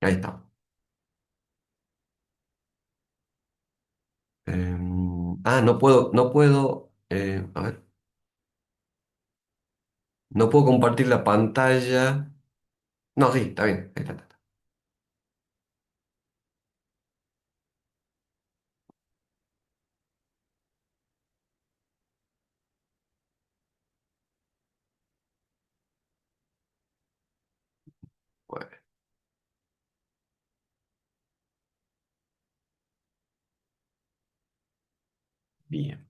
Ahí está. A ver, no puedo compartir la pantalla. No, sí, está bien. Ahí está, está, está. Bueno, bien.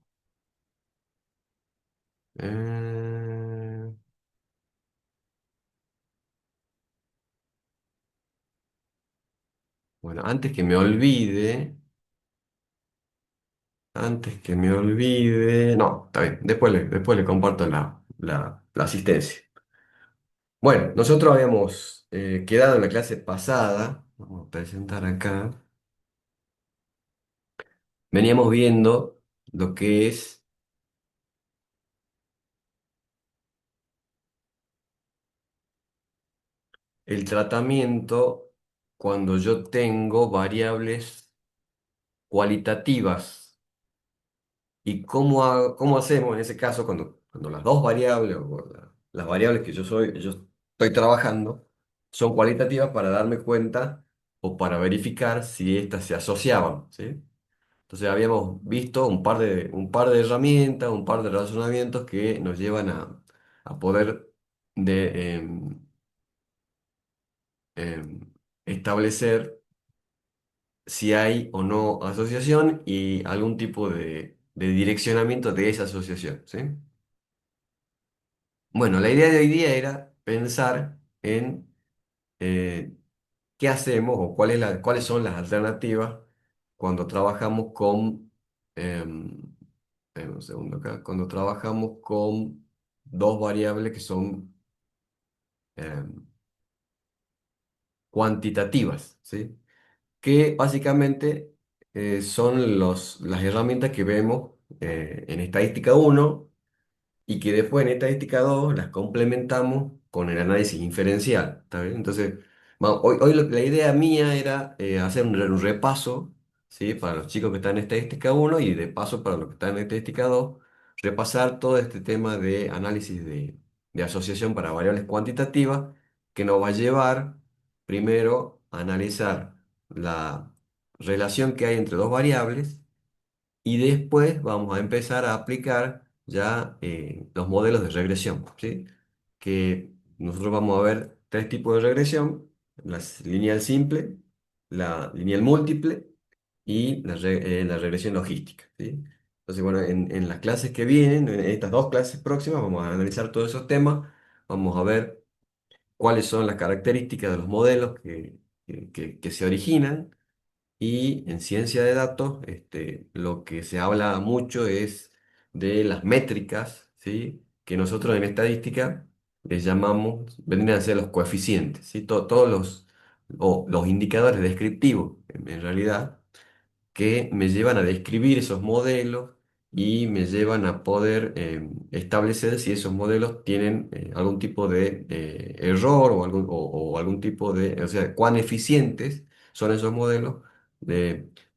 Eh, bueno, antes que me olvide. No, está bien. Después le comparto la asistencia. Bueno, nosotros habíamos quedado en la clase pasada. Vamos a presentar acá. Veníamos viendo lo que es el tratamiento cuando yo tengo variables cualitativas. ¿Y cómo hacemos en ese caso cuando las dos variables o las variables que yo estoy trabajando son cualitativas para darme cuenta o para verificar si éstas se asociaban, ¿sí? Entonces habíamos visto un par de herramientas, un par de razonamientos que nos llevan a poder de, establecer si hay o no asociación y algún tipo de direccionamiento de esa asociación, ¿sí? Bueno, la idea de hoy día era pensar en qué hacemos o cuáles son las alternativas cuando trabajamos con, em, un segundo acá, cuando trabajamos con dos variables que son em, cuantitativas, ¿sí? Que básicamente son las herramientas que vemos en estadística uno y que después en estadística 2 las complementamos con el análisis inferencial, ¿está bien? Entonces, hoy la idea mía era hacer un repaso, ¿sí? Para los chicos que están en estadística uno y de paso para los que están en estadística 2 repasar todo este tema de análisis de asociación para variables cuantitativas que nos va a llevar primero a analizar la relación que hay entre dos variables y después vamos a empezar a aplicar ya los modelos de regresión, ¿sí? Que nosotros vamos a ver tres tipos de regresión: la lineal simple, la lineal múltiple y la regresión logística, ¿sí? Entonces, bueno, en las clases que vienen, en estas dos clases próximas, vamos a analizar todos esos temas, vamos a ver cuáles son las características de los modelos que se originan y en ciencia de datos, lo que se habla mucho es de las métricas, ¿sí? Que nosotros en estadística les llamamos, vendrían a ser los coeficientes, ¿sí? Todos los indicadores descriptivos, en realidad, que me llevan a describir esos modelos y me llevan a poder establecer si esos modelos tienen algún tipo de error o algún tipo o sea, cuán eficientes son esos modelos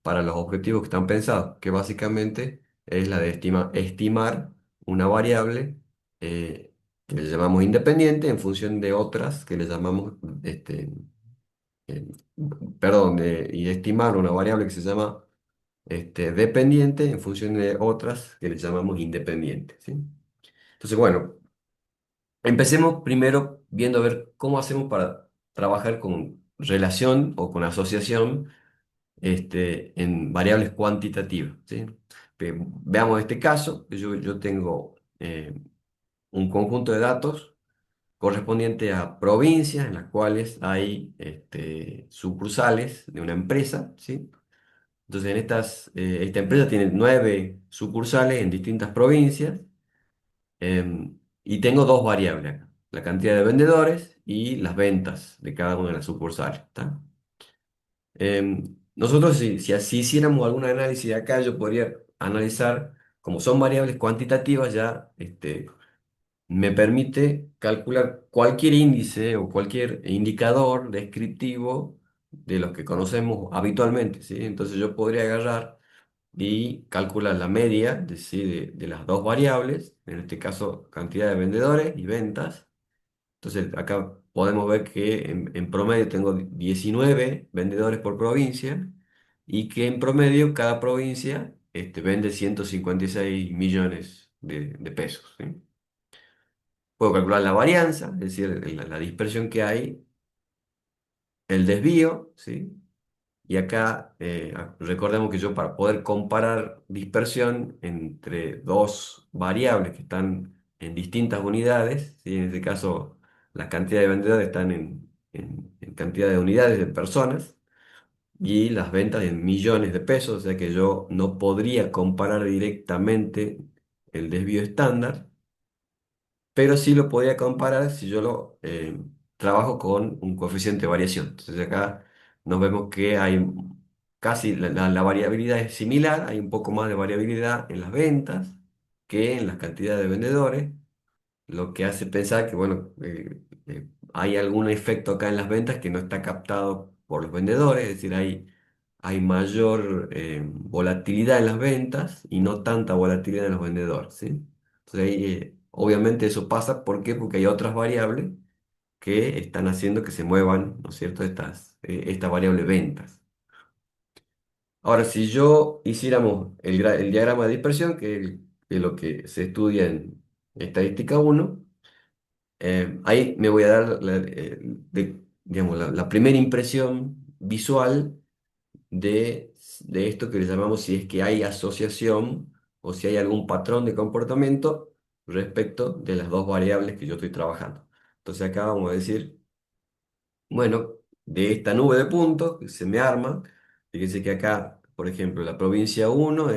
para los objetivos que están pensados, que básicamente es la de estimar una variable que le llamamos independiente en función de otras que le llamamos, eh, perdón, y estimar una variable que se llama dependiente en función de otras que le llamamos independientes, ¿sí? Entonces, bueno, empecemos primero viendo a ver cómo hacemos para trabajar con relación o con asociación en variables cuantitativas, ¿sí? Veamos este caso, que yo tengo un conjunto de datos correspondiente a provincias en las cuales hay sucursales de una empresa, ¿sí? Entonces, esta empresa tiene 9 sucursales en distintas provincias, y tengo dos variables acá: la cantidad de vendedores y las ventas de cada una de las sucursales, ¿está? Nosotros, si así hiciéramos algún análisis de acá, yo podría analizar, como son variables cuantitativas, ya me permite calcular cualquier índice o cualquier indicador descriptivo de los que conocemos habitualmente, ¿sí? Entonces yo podría agarrar y calcular la media de, ¿sí? de las dos variables, en este caso cantidad de vendedores y ventas. Entonces acá podemos ver que en promedio tengo 19 vendedores por provincia y que en promedio cada provincia vende 156 millones de pesos, ¿sí? Puedo calcular la varianza, es decir, la dispersión que hay, el desvío, ¿sí? Y acá recordemos que yo para poder comparar dispersión entre dos variables que están en distintas unidades, ¿sí? En este caso la cantidad de vendedores están en cantidad de unidades de personas y las ventas en millones de pesos, o sea que yo no podría comparar directamente el desvío estándar, pero sí lo podría comparar si yo lo trabajo con un coeficiente de variación. Entonces acá nos vemos que hay casi la variabilidad es similar, hay un poco más de variabilidad en las ventas que en las cantidades de vendedores, lo que hace pensar que, bueno, hay algún efecto acá en las ventas que no está captado por los vendedores, es decir, hay mayor volatilidad en las ventas y no tanta volatilidad en los vendedores, ¿sí? Entonces ahí, obviamente eso pasa, ¿por qué? Porque hay otras variables que están haciendo que se muevan, ¿no es cierto?, esta variable ventas. Ahora, si yo hiciéramos el diagrama de dispersión, que es lo que se estudia en estadística uno, ahí me voy a dar digamos, la primera impresión visual de esto que le llamamos si es que hay asociación o si hay algún patrón de comportamiento respecto de las dos variables que yo estoy trabajando. Entonces acá vamos a decir, bueno, de esta nube de puntos que se me arma, fíjense que acá, por ejemplo, la provincia uno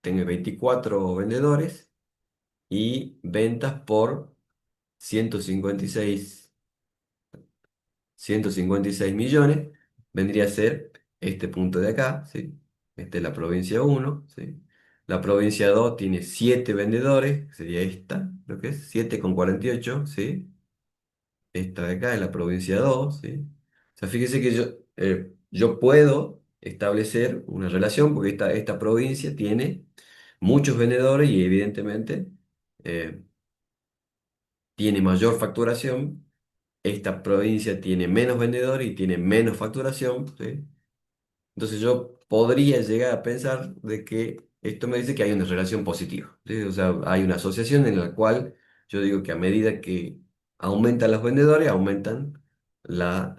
tiene 24 vendedores y ventas por 156 156 millones, vendría a ser este punto de acá, ¿sí? Esta es la provincia uno, ¿sí? La provincia 2 tiene 7 vendedores, sería esta, lo que es 7,48, ¿sí? Esta de acá es la provincia 2, ¿sí? O sea, fíjese que yo puedo establecer una relación porque esta provincia tiene muchos vendedores y evidentemente eh, tiene mayor facturación. Esta provincia tiene menos vendedores y tiene menos facturación, ¿sí? Entonces yo podría llegar a pensar de que esto me dice que hay una relación positiva, ¿sí? O sea, hay una asociación en la cual yo digo que a medida que aumentan los vendedores, aumentan la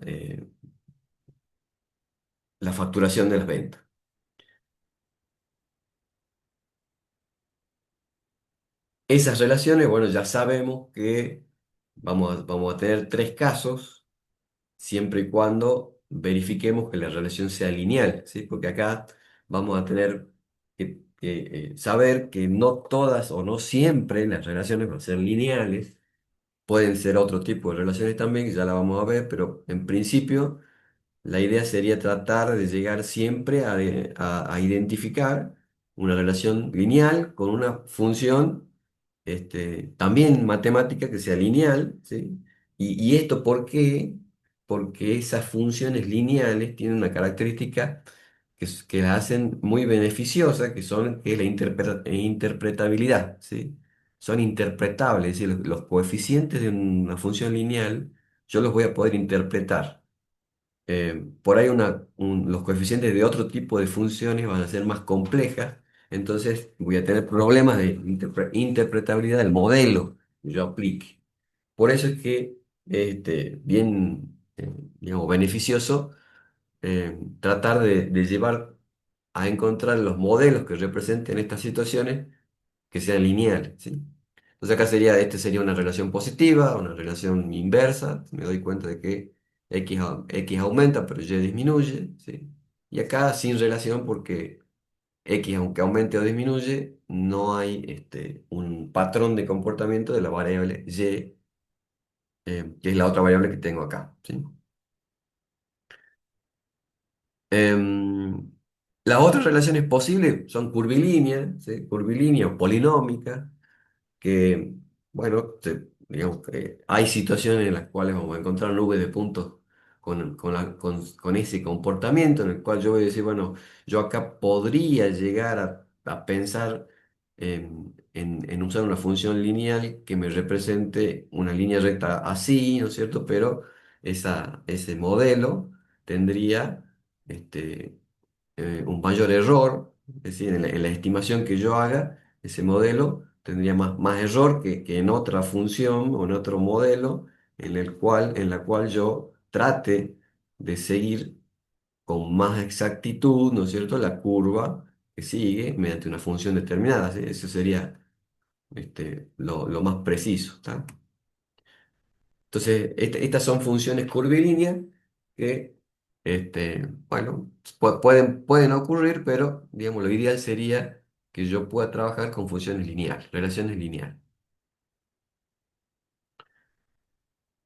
facturación de las ventas. Esas relaciones, bueno, ya sabemos que vamos a tener tres casos siempre y cuando verifiquemos que la relación sea lineal, ¿sí? Porque acá vamos a tener que saber que no todas o no siempre las relaciones van a ser lineales, pueden ser otro tipo de relaciones también, que ya la vamos a ver, pero en principio la idea sería tratar de llegar siempre a identificar una relación lineal con una función también matemática que sea lineal, ¿sí? ¿Y esto por qué? Porque esas funciones lineales tienen una característica que la hacen muy beneficiosa, que es la interpretabilidad, ¿sí? Son interpretables, es decir, los coeficientes de una función lineal yo los voy a poder interpretar. Por ahí los coeficientes de otro tipo de funciones van a ser más complejas, entonces voy a tener problemas de interpretabilidad del modelo que yo aplique. Por eso es que bien, digamos, beneficioso tratar de llevar a encontrar los modelos que representen estas situaciones que sean lineales, ¿sí? Entonces acá sería una relación positiva, una relación inversa, me doy cuenta de que X aumenta, pero Y disminuye, ¿sí? Y acá sin relación porque X, aunque aumente o disminuye, no hay un patrón de comportamiento de la variable Y, que es la otra variable que tengo acá, ¿sí? Em, las otras relaciones posibles son curvilíneas, ¿sí? Curvilíneas o polinómicas, que, bueno, digamos que hay situaciones en las cuales vamos a encontrar nubes de puntos con ese comportamiento en el cual yo voy a decir, bueno, yo acá podría llegar a pensar en usar una función lineal que me represente una línea recta así, ¿no es cierto? Pero ese modelo tendría este, un mayor error, es decir, en la estimación que yo haga, ese modelo tendría más error que en otra función o en otro modelo en la cual yo trate de seguir con más exactitud, ¿no es cierto?, la curva que sigue mediante una función determinada, ¿sí? Eso sería lo más preciso, ¿está? Entonces, estas son funciones curvilíneas que, bueno, pueden ocurrir, pero, digamos, lo ideal sería que yo pueda trabajar con funciones lineales, relaciones lineales.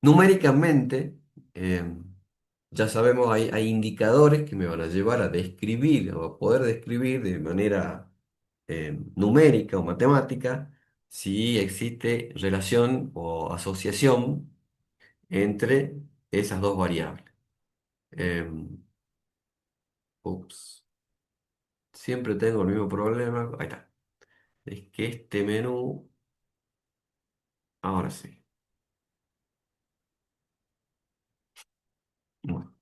Numéricamente, ya sabemos, hay indicadores que me van a llevar a describir o a poder describir de manera numérica o matemática si existe relación o asociación entre esas dos variables. Em, Ups, siempre tengo el mismo problema. Ahí está. Es que este menú, ahora sí. Bueno.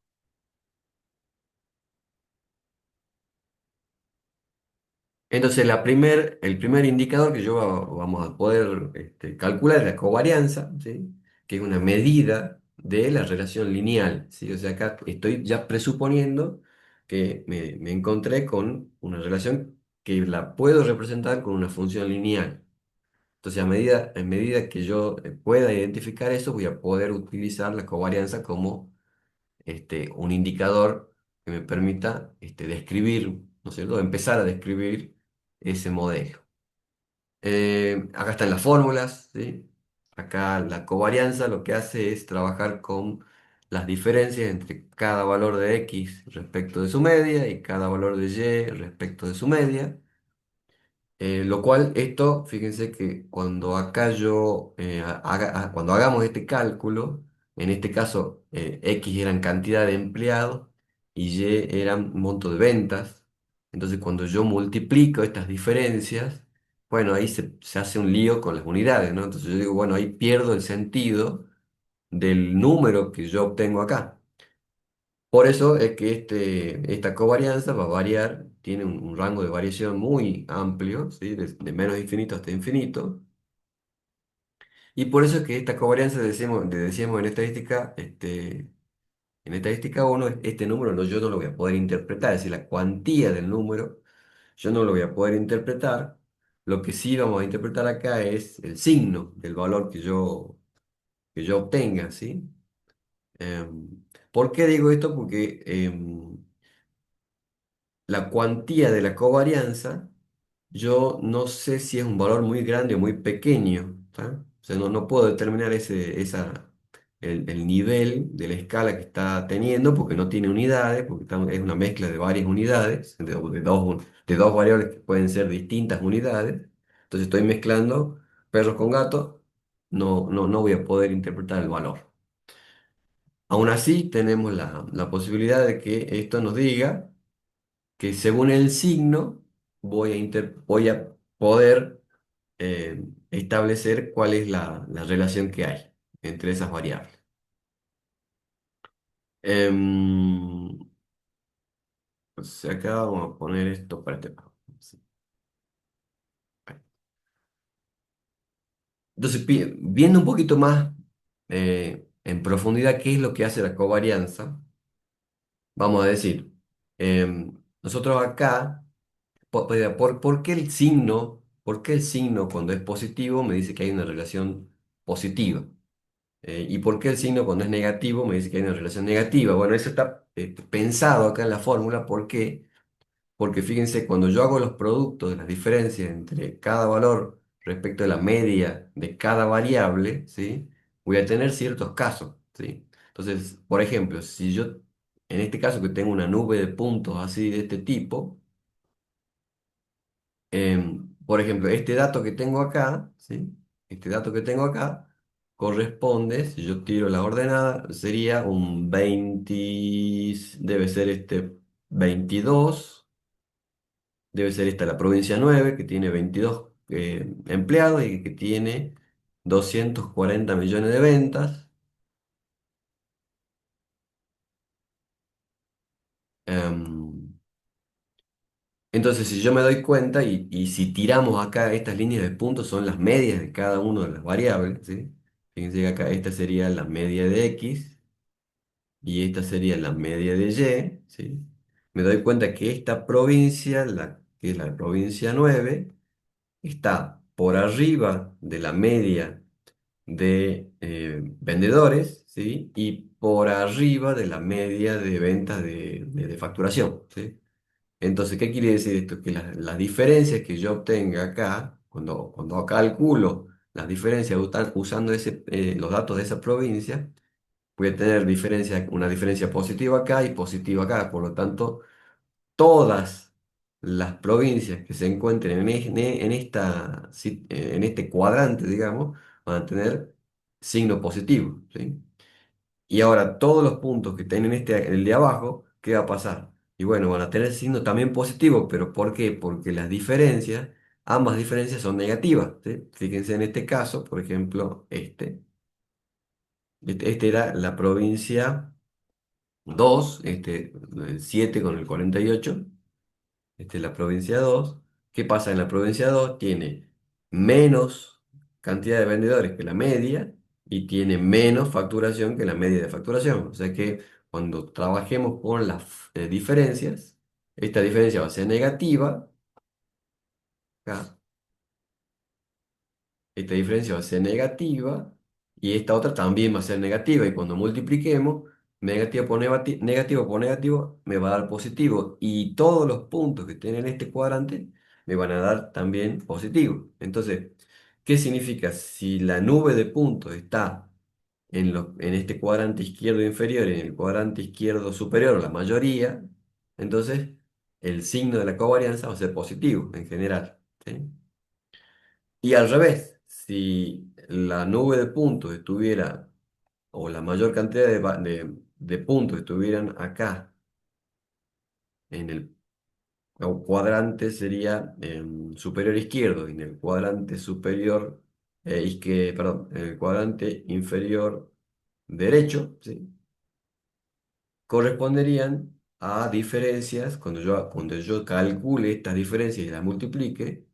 Entonces, el primer indicador que vamos a poder calcular es la covarianza, ¿sí? Que es una medida de la relación lineal, ¿sí? O sea, acá estoy ya presuponiendo que me encontré con una relación que la puedo representar con una función lineal. Entonces, en medida que yo pueda identificar eso, voy a poder utilizar la covarianza como un indicador que me permita describir, ¿no es cierto? Empezar a describir ese modelo. Acá están las fórmulas, ¿sí? Acá la covarianza lo que hace es trabajar con las diferencias entre cada valor de x respecto de su media y cada valor de y respecto de su media. Lo cual, esto, fíjense que cuando acá cuando hagamos este cálculo, en este caso X eran cantidad de empleados y Y eran monto de ventas. Entonces, cuando yo multiplico estas diferencias, bueno, ahí se hace un lío con las unidades, ¿no? Entonces yo digo, bueno, ahí pierdo el sentido del número que yo obtengo acá. Por eso es que esta covarianza va a variar, tiene un rango de variación muy amplio, ¿sí? De menos infinito hasta infinito. Y por eso es que esta covarianza, decíamos en estadística 1, este número yo no lo voy a poder interpretar, es decir, la cuantía del número, yo no lo voy a poder interpretar. Lo que sí vamos a interpretar acá es el signo del valor que yo obtenga, ¿sí? ¿Por qué digo esto? Porque la cuantía de la covarianza, yo no sé si es un valor muy grande o muy pequeño, ¿tá? O sea, no puedo determinar el nivel de la escala que está teniendo porque no tiene unidades, porque es una mezcla de varias unidades, de dos variables que pueden ser distintas unidades. Entonces estoy mezclando perros con gatos, no voy a poder interpretar el valor. Aún así, tenemos la posibilidad de que esto nos diga que según el signo voy a poder establecer cuál es la relación que hay entre esas variables. Em, pues acá vamos a poner esto para este lado. Sí. Entonces, viendo un poquito más en profundidad qué es lo que hace la covarianza, vamos a decir, nosotros acá, ¿por qué por qué el signo cuando es positivo me dice que hay una relación positiva? ¿Y por qué el signo cuando es negativo me dice que hay una relación negativa? Bueno, eso está pensado acá en la fórmula. ¿Por qué? Porque fíjense, cuando yo hago los productos de las diferencias entre cada valor respecto de la media de cada variable, ¿sí? Voy a tener ciertos casos, ¿sí? Entonces, por ejemplo, si yo, en este caso que tengo una nube de puntos así de este tipo, por ejemplo, este dato que tengo acá, ¿sí? Este dato que tengo acá corresponde, si yo tiro la ordenada, sería un 20, debe ser 22, debe ser esta la provincia 9 que tiene 22 empleados y que tiene 240 millones de ventas. Em, entonces, si yo me doy cuenta y si tiramos acá estas líneas de puntos, son las medias de cada una de las variables, ¿sí? Fíjense que acá esta sería la media de X y esta sería la media de Y, ¿sí? Me doy cuenta que esta provincia, que es la provincia 9 está por arriba de la media de vendedores, ¿sí? Y por arriba de la media de ventas de facturación, ¿sí? Entonces, ¿qué quiere decir esto? Que las diferencias que yo obtenga acá, cuando calculo las diferencias usando los datos de esa provincia, voy a tener una diferencia positiva acá y positiva acá. Por lo tanto, todas las provincias que se encuentren en este cuadrante, digamos, van a tener signo positivo, ¿sí? Y ahora todos los puntos que estén en el de abajo, ¿qué va a pasar? Y bueno, van a tener signo también positivo, pero ¿por qué? Porque ambas diferencias son negativas, ¿sí? Fíjense en este caso, por ejemplo, este era la provincia 2, el 7 con el 48. Esta es la provincia 2. ¿Qué pasa en la provincia 2? Tiene menos cantidad de vendedores que la media y tiene menos facturación que la media de facturación. O sea que cuando trabajemos con las diferencias, esta diferencia va a ser negativa. Acá, esta diferencia va a ser negativa y esta otra también va a ser negativa. Y cuando multipliquemos, negativo por negativo me va a dar positivo. Y todos los puntos que estén en este cuadrante me van a dar también positivo. Entonces, ¿qué significa? Si la nube de puntos está en este cuadrante izquierdo inferior y en el cuadrante izquierdo superior, la mayoría, entonces el signo de la covarianza va a ser positivo en general, ¿sí? Y al revés, si la nube de puntos estuviera, o la mayor cantidad de puntos estuvieran acá, en el cuadrante sería superior izquierdo, y en el cuadrante superior, perdón, en el cuadrante inferior derecho, ¿sí? Corresponderían a diferencias, cuando yo calcule estas diferencias y las multiplique,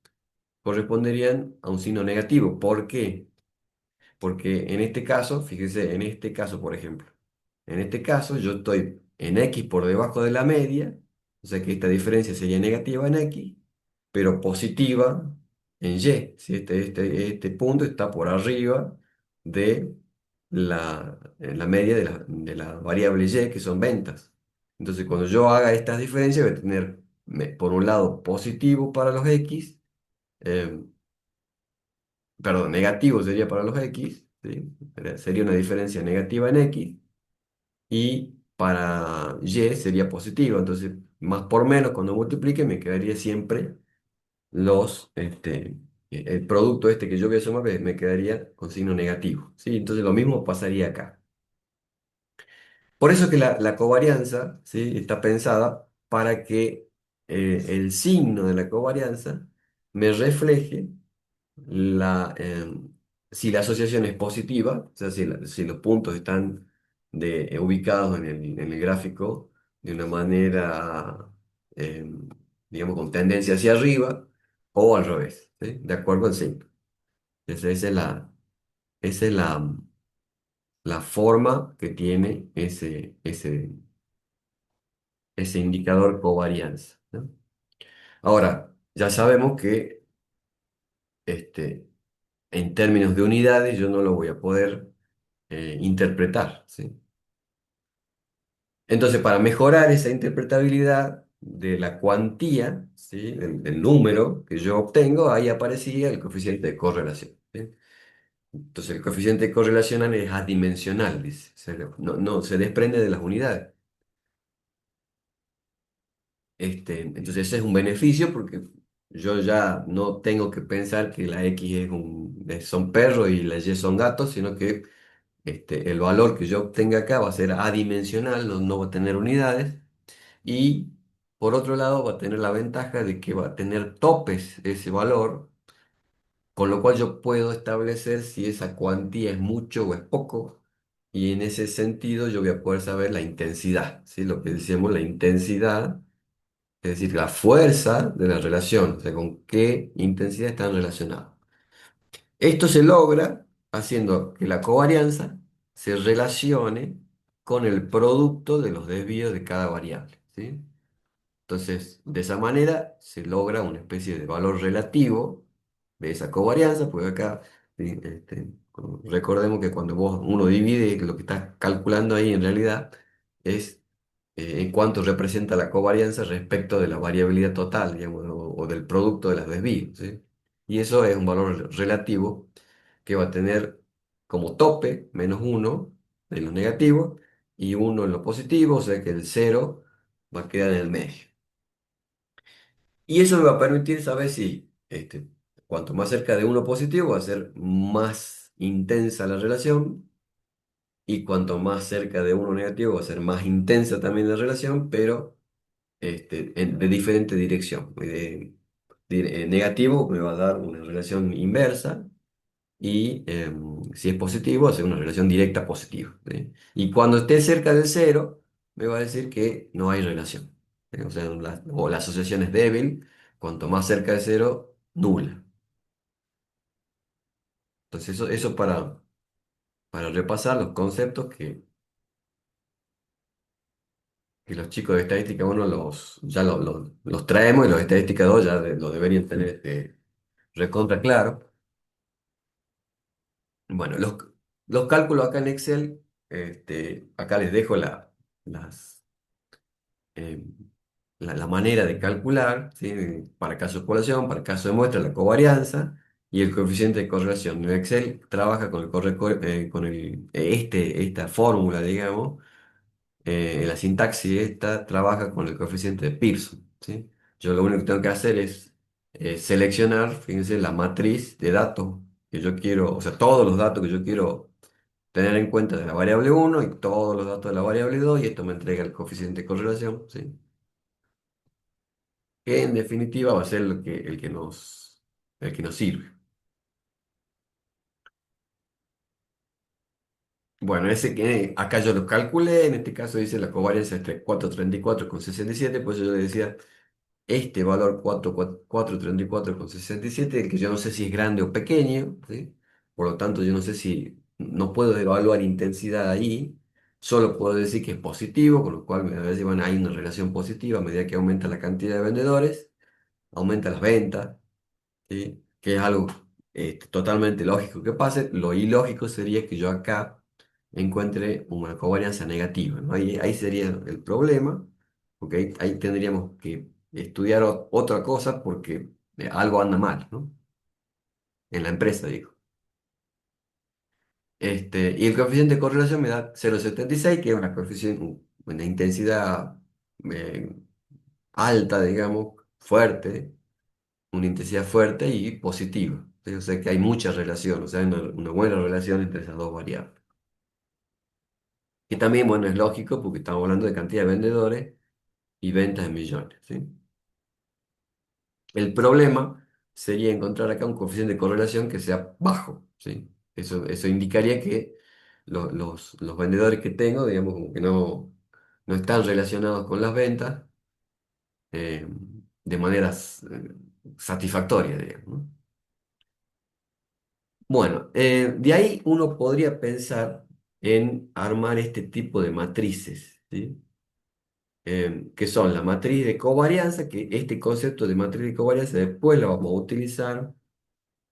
corresponderían a un signo negativo. ¿Por qué? Porque en este caso, fíjese, en este caso, por ejemplo, en este caso yo estoy en X por debajo de la media, o sea que esta diferencia sería negativa en X, pero positiva en Y. Si este punto está por arriba de la media de la variable Y, que son ventas. Entonces, cuando yo haga estas diferencias, voy a tener, por un lado, positivo para los X, eh, perdón, negativo sería para los X, ¿sí? Sería una diferencia negativa en X, y para Y sería positivo. Entonces, más por menos, cuando multiplique, me quedaría siempre el producto este que yo voy a sumar, me quedaría con signo negativo, ¿sí? Entonces, lo mismo pasaría acá. Por eso que la covarianza, ¿sí? Está pensada para que el signo de la covarianza me refleje si la asociación es positiva, o sea, si los puntos están ubicados en el gráfico de una manera, digamos, con tendencia hacia arriba, o al revés, ¿sí? De acuerdo al signo. Esa es la forma que tiene ese indicador covarianza, ¿no? Ahora, ya sabemos que este, en términos de unidades yo no lo voy a poder interpretar, ¿sí? Entonces, para mejorar esa interpretabilidad de la cuantía, ¿sí? Del número que yo obtengo, ahí aparecía el coeficiente de correlación, ¿sí? Entonces, el coeficiente de correlación es adimensional, dice. No, se desprende de las unidades. Entonces, ese es un beneficio porque yo ya no tengo que pensar que la X son perros y la Y son gatos, sino que el valor que yo obtenga acá va a ser adimensional, no va a tener unidades. Y por otro lado va a tener la ventaja de que va a tener topes ese valor, con lo cual yo puedo establecer si esa cuantía es mucho o es poco. Y en ese sentido yo voy a poder saber la intensidad, ¿sí? Lo que decíamos, la intensidad, es decir, la fuerza de la relación, o sea, con qué intensidad están relacionados. Esto se logra haciendo que la covarianza se relacione con el producto de los desvíos de cada variable, ¿sí? Entonces, de esa manera se logra una especie de valor relativo de esa covarianza, porque acá, ¿sí? Recordemos que cuando uno divide, lo que está calculando ahí en realidad es en cuánto representa la covarianza respecto de la variabilidad total, digamos, o del producto de las desvíos, ¿sí? Y eso es un valor relativo que va a tener como tope -1 en lo negativo y 1 en lo positivo, o sea que el cero va a quedar en el medio. Y eso me va a permitir saber si cuanto más cerca de uno positivo va a ser más intensa la relación y cuanto más cerca de uno negativo va a ser más intensa también la relación, pero de diferente dirección. Negativo me va a dar una relación inversa y si es positivo, va a ser una relación directa positiva, ¿sí? Y cuando esté cerca del cero, me va a decir que no hay relación, ¿sí? O sea, o la asociación es débil, cuanto más cerca de cero, nula. Entonces, eso para repasar los conceptos que los chicos de estadística 1 ya los traemos y los de estadística 2 ya lo deberían tener recontra claro. Bueno, los cálculos acá en Excel, acá les dejo las, eh, la manera de calcular, ¿sí? Para caso de población, para caso de muestra, la covarianza y el coeficiente de correlación. En Excel trabaja con esta fórmula, digamos, en la sintaxis esta trabaja con el coeficiente de Pearson, ¿sí? Yo lo único que tengo que hacer es seleccionar, fíjense, la matriz de datos que yo quiero, o sea, todos los datos que yo quiero tener en cuenta de la variable uno y todos los datos de la variable 2 y esto me entrega el coeficiente de correlación, ¿sí? Que en definitiva va a ser el que nos sirve. Bueno, ese que acá yo lo calculé, en este caso dice la covarianza entre 434,67, pues yo le decía este valor 434,67, el que yo no sé si es grande o pequeño, ¿sí? Por lo tanto, yo no sé si, no puedo evaluar intensidad ahí, solo puedo decir que es positivo, con lo cual me va a decir, bueno, hay una relación positiva a medida que aumenta la cantidad de vendedores, aumenta las ventas, ¿sí? Que es algo totalmente lógico que pase. Lo ilógico sería que yo acá encuentre una covarianza negativa, ¿no? Ahí sería el problema, porque ahí tendríamos que estudiar otra cosa porque algo anda mal, ¿no? En la empresa, digo. Y el coeficiente de correlación me da 0,76, que es una intensidad eh, alta, digamos, fuerte, una intensidad fuerte y positiva, ¿sí? O sea que hay mucha relación, o sea, hay una buena relación entre esas dos variables. Y también, bueno, es lógico porque estamos hablando de cantidad de vendedores y ventas en millones, ¿sí? El problema sería encontrar acá un coeficiente de correlación que sea bajo, ¿sí? Eso indicaría que los vendedores que tengo, digamos, como que no están relacionados con las ventas eh, de maneras satisfactorias, digamos, ¿no? Bueno, de ahí uno podría pensar en armar este tipo de matrices, ¿sí? Que son la matriz de covarianza, que este concepto de matriz de covarianza después lo vamos a utilizar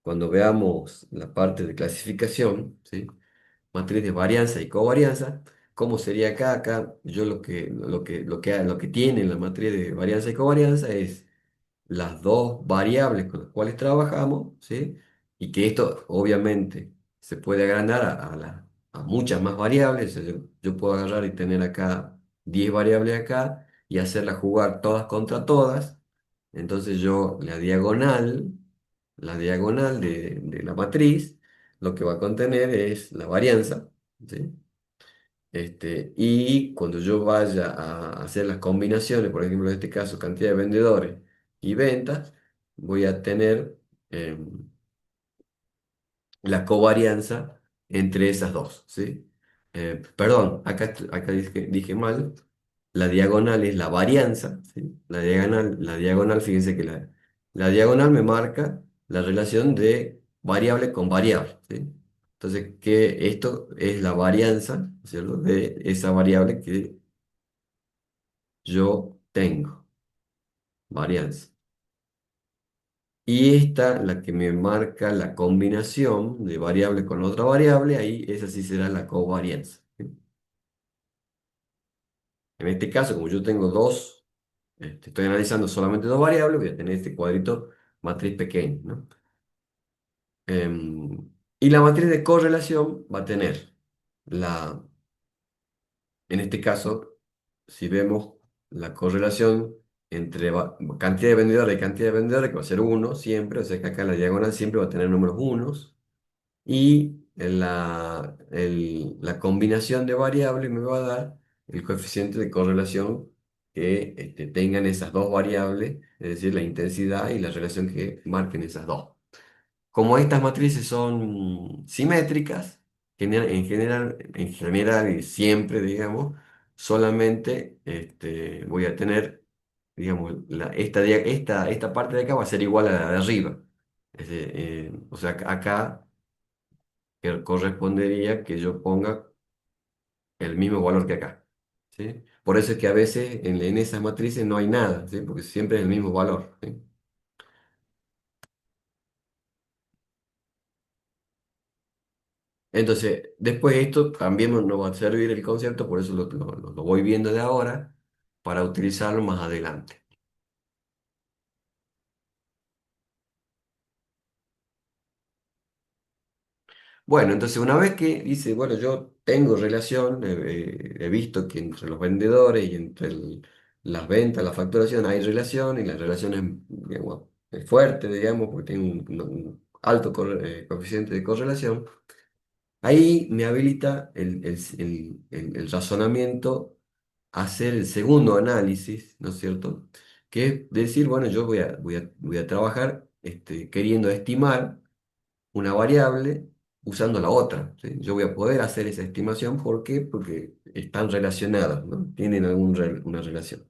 cuando veamos la parte de clasificación, ¿sí? Matriz de varianza y covarianza. ¿Cómo sería acá? Acá yo lo que tiene la matriz de varianza y covarianza es las dos variables con las cuales trabajamos, ¿sí? Y que esto obviamente se puede agrandar a muchas más variables. O sea, yo puedo agarrar y tener acá 10 variables acá y hacerlas jugar todas contra todas, Entonces yo la diagonal de la matriz, lo que va a contener es la varianza, ¿sí? Y cuando yo vaya a hacer las combinaciones, por ejemplo, en este caso, cantidad de vendedores y ventas, voy a tener la covarianza entre esas dos, ¿sí? Perdón, acá dije mal, la diagonal es la varianza, ¿sí? La diagonal, fíjense que la diagonal me marca la relación de variable con variable, ¿sí? Entonces, que esto es la varianza, ¿cierto? De esa variable que yo tengo, varianza. Y esta, la que me marca la combinación de variable con otra variable, ahí esa sí será la covarianza, ¿sí? En este caso, como yo tengo estoy analizando solamente dos variables, voy a tener este cuadrito matriz pequeño, ¿no? Y la matriz de correlación va a tener la, en este caso, si vemos la correlación entre cantidad de vendedores y cantidad de vendedores, que va a ser uno siempre, o sea que acá en la diagonal siempre va a tener números unos. Y la combinación de variables me va a dar el coeficiente de correlación que tengan esas dos variables, es decir, la intensidad y la relación que marquen esas dos. Como estas matrices son simétricas, en general y siempre, digamos, solamente voy a tener, digamos, esta parte de acá va a ser igual a la de arriba. O sea, acá que correspondería que yo ponga el mismo valor que acá, ¿sí? Por eso es que a veces en esas matrices no hay nada, ¿sí? Porque siempre es el mismo valor, ¿sí? Entonces, después esto también nos va a servir el concepto, por eso lo voy viendo de ahora, para utilizarlo más adelante. Bueno, entonces una vez que dice, bueno, yo tengo relación, he visto que entre los vendedores y entre las ventas, la facturación hay relación y la relación es, digamos, es fuerte, digamos, porque tiene un alto coeficiente de correlación. Ahí me habilita el razonamiento a hacer el segundo análisis, ¿no es cierto? Que es decir, bueno, yo voy a trabajar queriendo estimar una variable usando la otra, ¿sí? Yo voy a poder hacer esa estimación, ¿por qué? Porque están relacionadas, ¿no? Tienen una relación.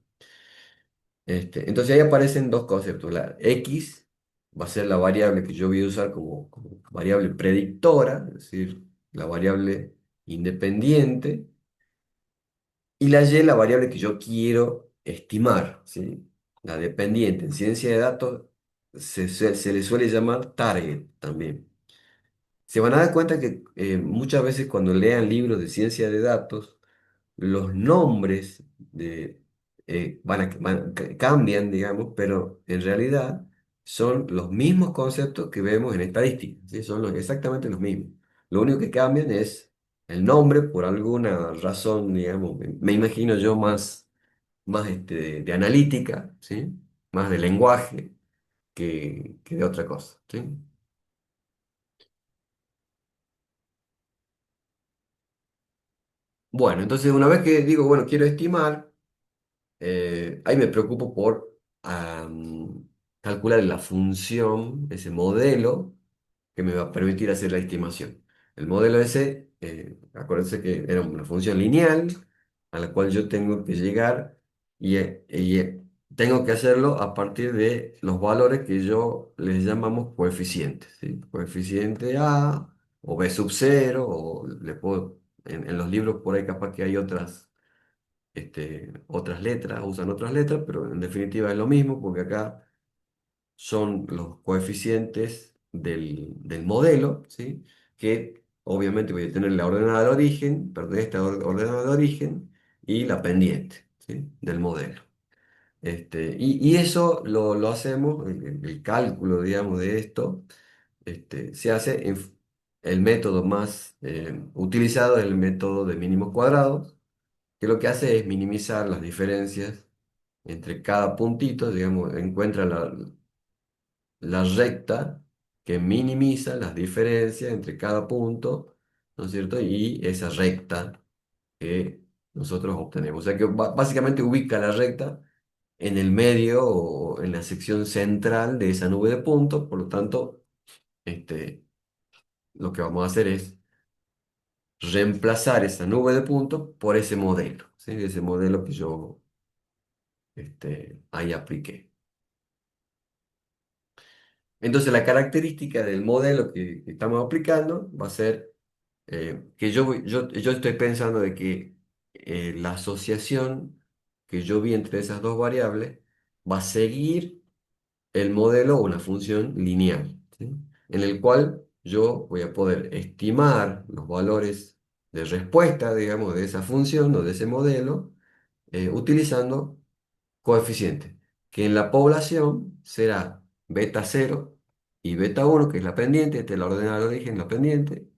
Entonces ahí aparecen dos conceptos. La X va a ser la variable que yo voy a usar como variable predictora, es decir, la variable independiente, y la Y la variable que yo quiero estimar, ¿sí? La dependiente. En ciencia de datos se le suele llamar target también. Se van a dar cuenta que muchas veces cuando lean libros de ciencia de datos, los nombres cambian, digamos, pero en realidad son los mismos conceptos que vemos en estadística, ¿sí? Son exactamente los mismos. Lo único que cambian es el nombre por alguna razón, digamos, me imagino yo más de analítica, ¿sí? Más de lenguaje que de otra cosa, ¿sí? Bueno, entonces una vez que digo, bueno, quiero estimar, ahí me preocupo por calcular la función, ese modelo que me va a permitir hacer la estimación. El modelo ese, acuérdense que era una función lineal a la cual yo tengo que llegar y tengo que hacerlo a partir de los valores que yo les llamamos coeficientes, ¿sí? Coeficiente A o B sub cero, o le puedo, en los libros por ahí capaz que hay otras letras, usan otras letras, pero en definitiva es lo mismo porque acá son los coeficientes del modelo, ¿sí? Que obviamente voy a tener la ordenada de origen, perdón, esta ordenada de origen y la pendiente, ¿sí? Del modelo. Y eso lo hacemos, el cálculo, digamos, de esto, se hace el método más utilizado es el método de mínimos cuadrados, que lo que hace es minimizar las diferencias entre cada puntito, digamos, encuentra la recta que minimiza las diferencias entre cada punto, ¿no es cierto? Y esa recta que nosotros obtenemos. O sea que básicamente ubica la recta en el medio o en la sección central de esa nube de puntos. Por lo tanto, lo que vamos a hacer es reemplazar esa nube de puntos por ese modelo, ¿sí? Ese modelo que yo ahí apliqué. Entonces, la característica del modelo que estamos aplicando va a ser que yo estoy pensando de que la asociación que yo vi entre esas dos variables va a seguir el modelo o una función lineal, ¿sí? En el cual yo voy a poder estimar los valores de respuesta, digamos, de esa función o de ese modelo utilizando coeficientes, que en la población será beta cero y beta uno que es la pendiente, esta es la ordenada de origen, la pendiente,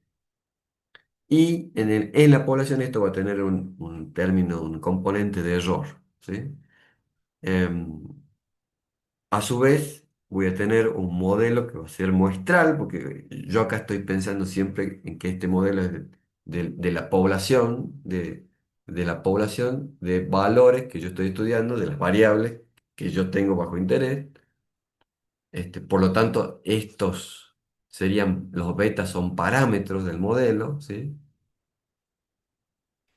y en la población esto va a tener un término, un componente de error, ¿sí? Em, a su vez, voy a tener un modelo que va a ser muestral, porque yo acá estoy pensando siempre en que este modelo es de la población, de la población de valores que yo estoy estudiando, de las variables que yo tengo bajo interés. Por lo tanto, estos serían, los betas son parámetros del modelo, ¿sí?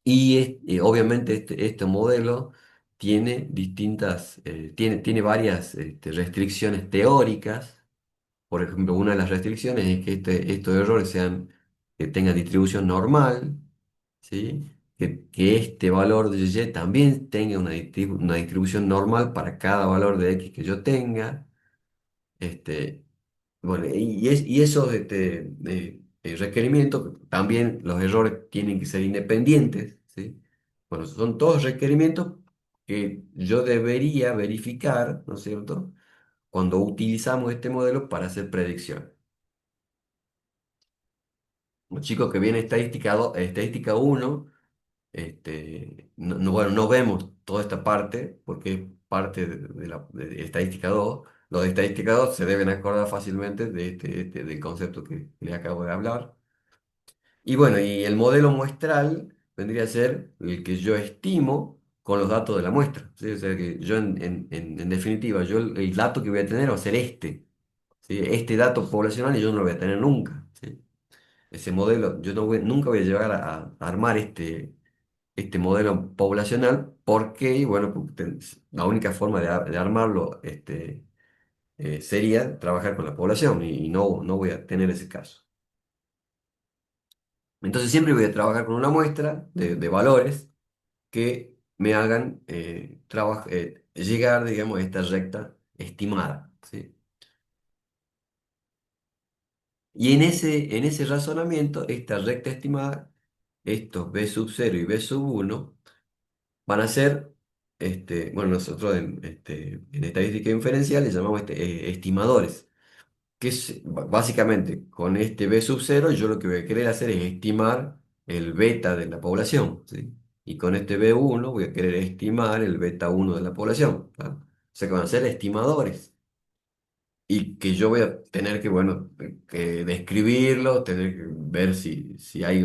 Y obviamente este modelo tiene distintas, tiene varias restricciones teóricas. Por ejemplo, una de las restricciones es que estos errores que tengan distribución normal, ¿sí? Que este valor de y también tenga una distribución normal para cada valor de x que yo tenga. Este, bueno, y esos requerimientos, también los errores tienen que ser independientes, ¿sí? Bueno, son todos requerimientos que yo debería verificar, ¿no es cierto?, cuando utilizamos este modelo para hacer predicciones. Los chicos que viene estadística uno bueno, no vemos toda esta parte porque es parte de estadística 2. Los de estadística 2 se deben acordar fácilmente del concepto que les acabo de hablar. Y bueno, y el modelo muestral vendría a ser el que yo estimo con los datos de la muestra, ¿sí? O sea que yo en definitiva, yo el dato que voy a tener va a ser ¿sí? Este dato poblacional y yo no lo voy a tener nunca, ¿sí? Ese modelo, yo nunca voy a llegar a armar este modelo poblacional porque, y bueno, porque la única forma de armarlo sería trabajar con la población y no voy a tener ese caso. Entonces siempre voy a trabajar con una muestra de valores que me hagan llegar, digamos, a esta recta estimada, ¿sí? Y en ese razonamiento, esta recta estimada, estos b sub cero y b sub uno van a ser, bueno, nosotros en estadística inferencial les llamamos estimadores, que es básicamente con este b sub cero yo lo que voy a querer hacer es estimar el beta de la población, ¿sí? Y con este b uno voy a querer estimar el beta uno de la población, ¿tá? O sea que van a ser estimadores y que yo voy a tener que, bueno, que describirlo, tener que ver si hay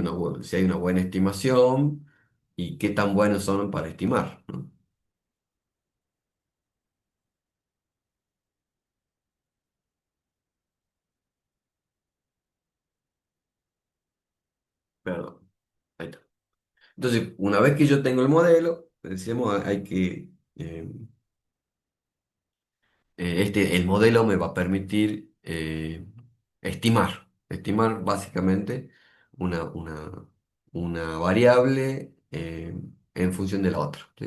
si hay una buena estimación y qué tan buenos son para estimar, ¿no? Perdón, ahí está. Entonces, una vez que yo tengo el modelo, decíamos, hay que, el modelo me va a permitir estimar básicamente una variable en función de la otra, ¿sí?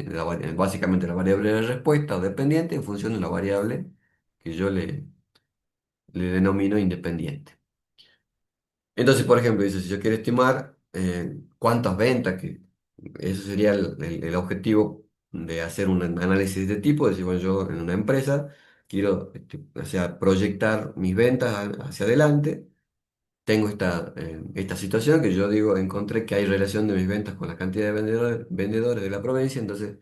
Básicamente la variable de respuesta o dependiente en función de la variable que yo le denomino independiente. Entonces, por ejemplo, dice, si yo quiero estimar cuántas ventas, que eso sería el objetivo de hacer un análisis de tipo, decir, bueno, yo en una empresa quiero o sea, proyectar mis ventas hacia adelante, tengo esta situación que yo digo, encontré que hay relación de mis ventas con la cantidad de vendedores de la provincia, entonces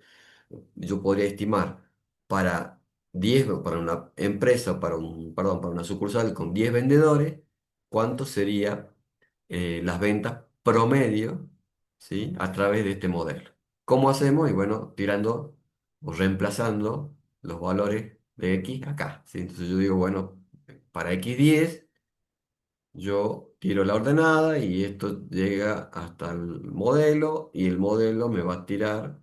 yo podría estimar. para 10 para una empresa, perdón, para una sucursal con 10 vendedores, ¿cuánto sería las ventas promedio, ¿sí? A través de este modelo? ¿Cómo hacemos? Y bueno, tirando o reemplazando los valores de X acá, ¿sí? Entonces yo digo, bueno, para X10 yo tiro la ordenada y esto llega hasta el modelo y el modelo me va a tirar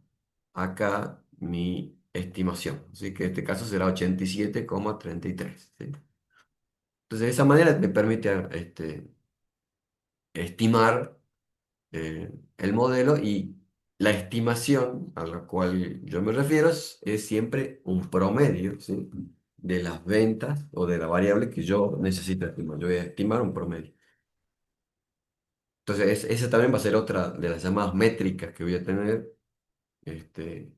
acá mi estimación. Así que en este caso será 87,33. ¿Sí? Entonces de esa manera me permite estimar el modelo y la estimación a la cual yo me refiero es siempre un promedio, ¿sí? De las ventas o de la variable que yo necesito estimar. Yo voy a estimar un promedio. Entonces, esa también va a ser otra de las llamadas métricas que voy a tener este,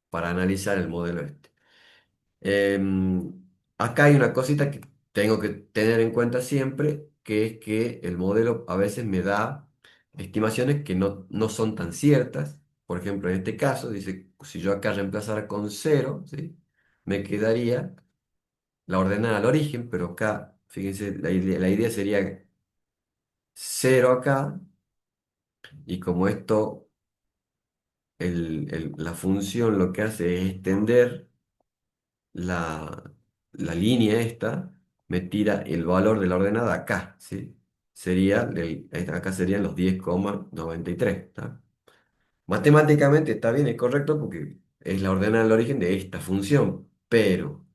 para analizar el modelo este. Em, Acá hay una cosita que tengo que tener en cuenta siempre, que es que el modelo a veces me da estimaciones que no son tan ciertas. Por ejemplo, en este caso, dice, si yo acá reemplazara con cero, ¿sí? Me quedaría la ordenada al origen, pero acá, fíjense, la idea sería cero acá, y como esto la función lo que hace es extender la, la línea esta, me tira el valor de la ordenada acá, ¿sí? Acá serían los 10,93, ¿está? Matemáticamente está bien, es correcto porque es la ordenada del origen de esta función, pero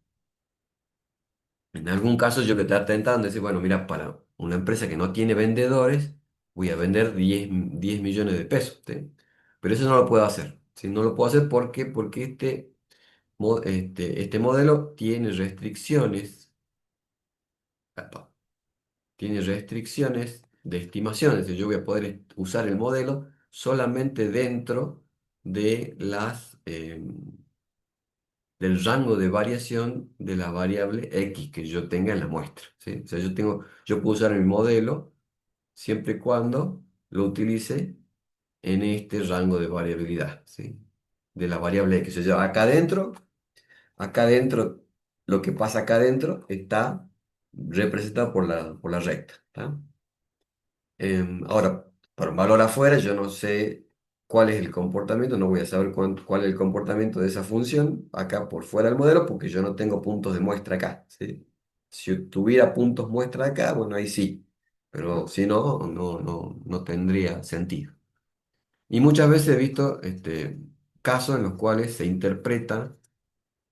en algún caso yo que estar tentando decir, bueno, mira, para una empresa que no tiene vendedores, voy a vender 10 millones de pesos, ¿sí? Pero eso no lo puedo hacer, ¿sí? No lo puedo hacer porque este modelo tiene restricciones, apa, tiene restricciones de estimaciones. Es decir, yo voy a poder usar el modelo solamente dentro de del rango de variación de la variable X que yo tenga en la muestra, ¿sí? O sea, yo puedo usar mi modelo siempre y cuando lo utilice en este rango de variabilidad, ¿sí? De la variable X. O sea, acá adentro, lo que pasa acá adentro está representado por la recta, ¿tá? Ahora, para un valor afuera, yo no sé cuál es el comportamiento, no voy a saber cuál es el comportamiento de esa función acá por fuera del modelo, porque yo no tengo puntos de muestra acá, ¿sí? Si tuviera puntos muestra acá, bueno, ahí sí, pero si no, no tendría sentido. Y muchas veces he visto casos en los cuales se interpreta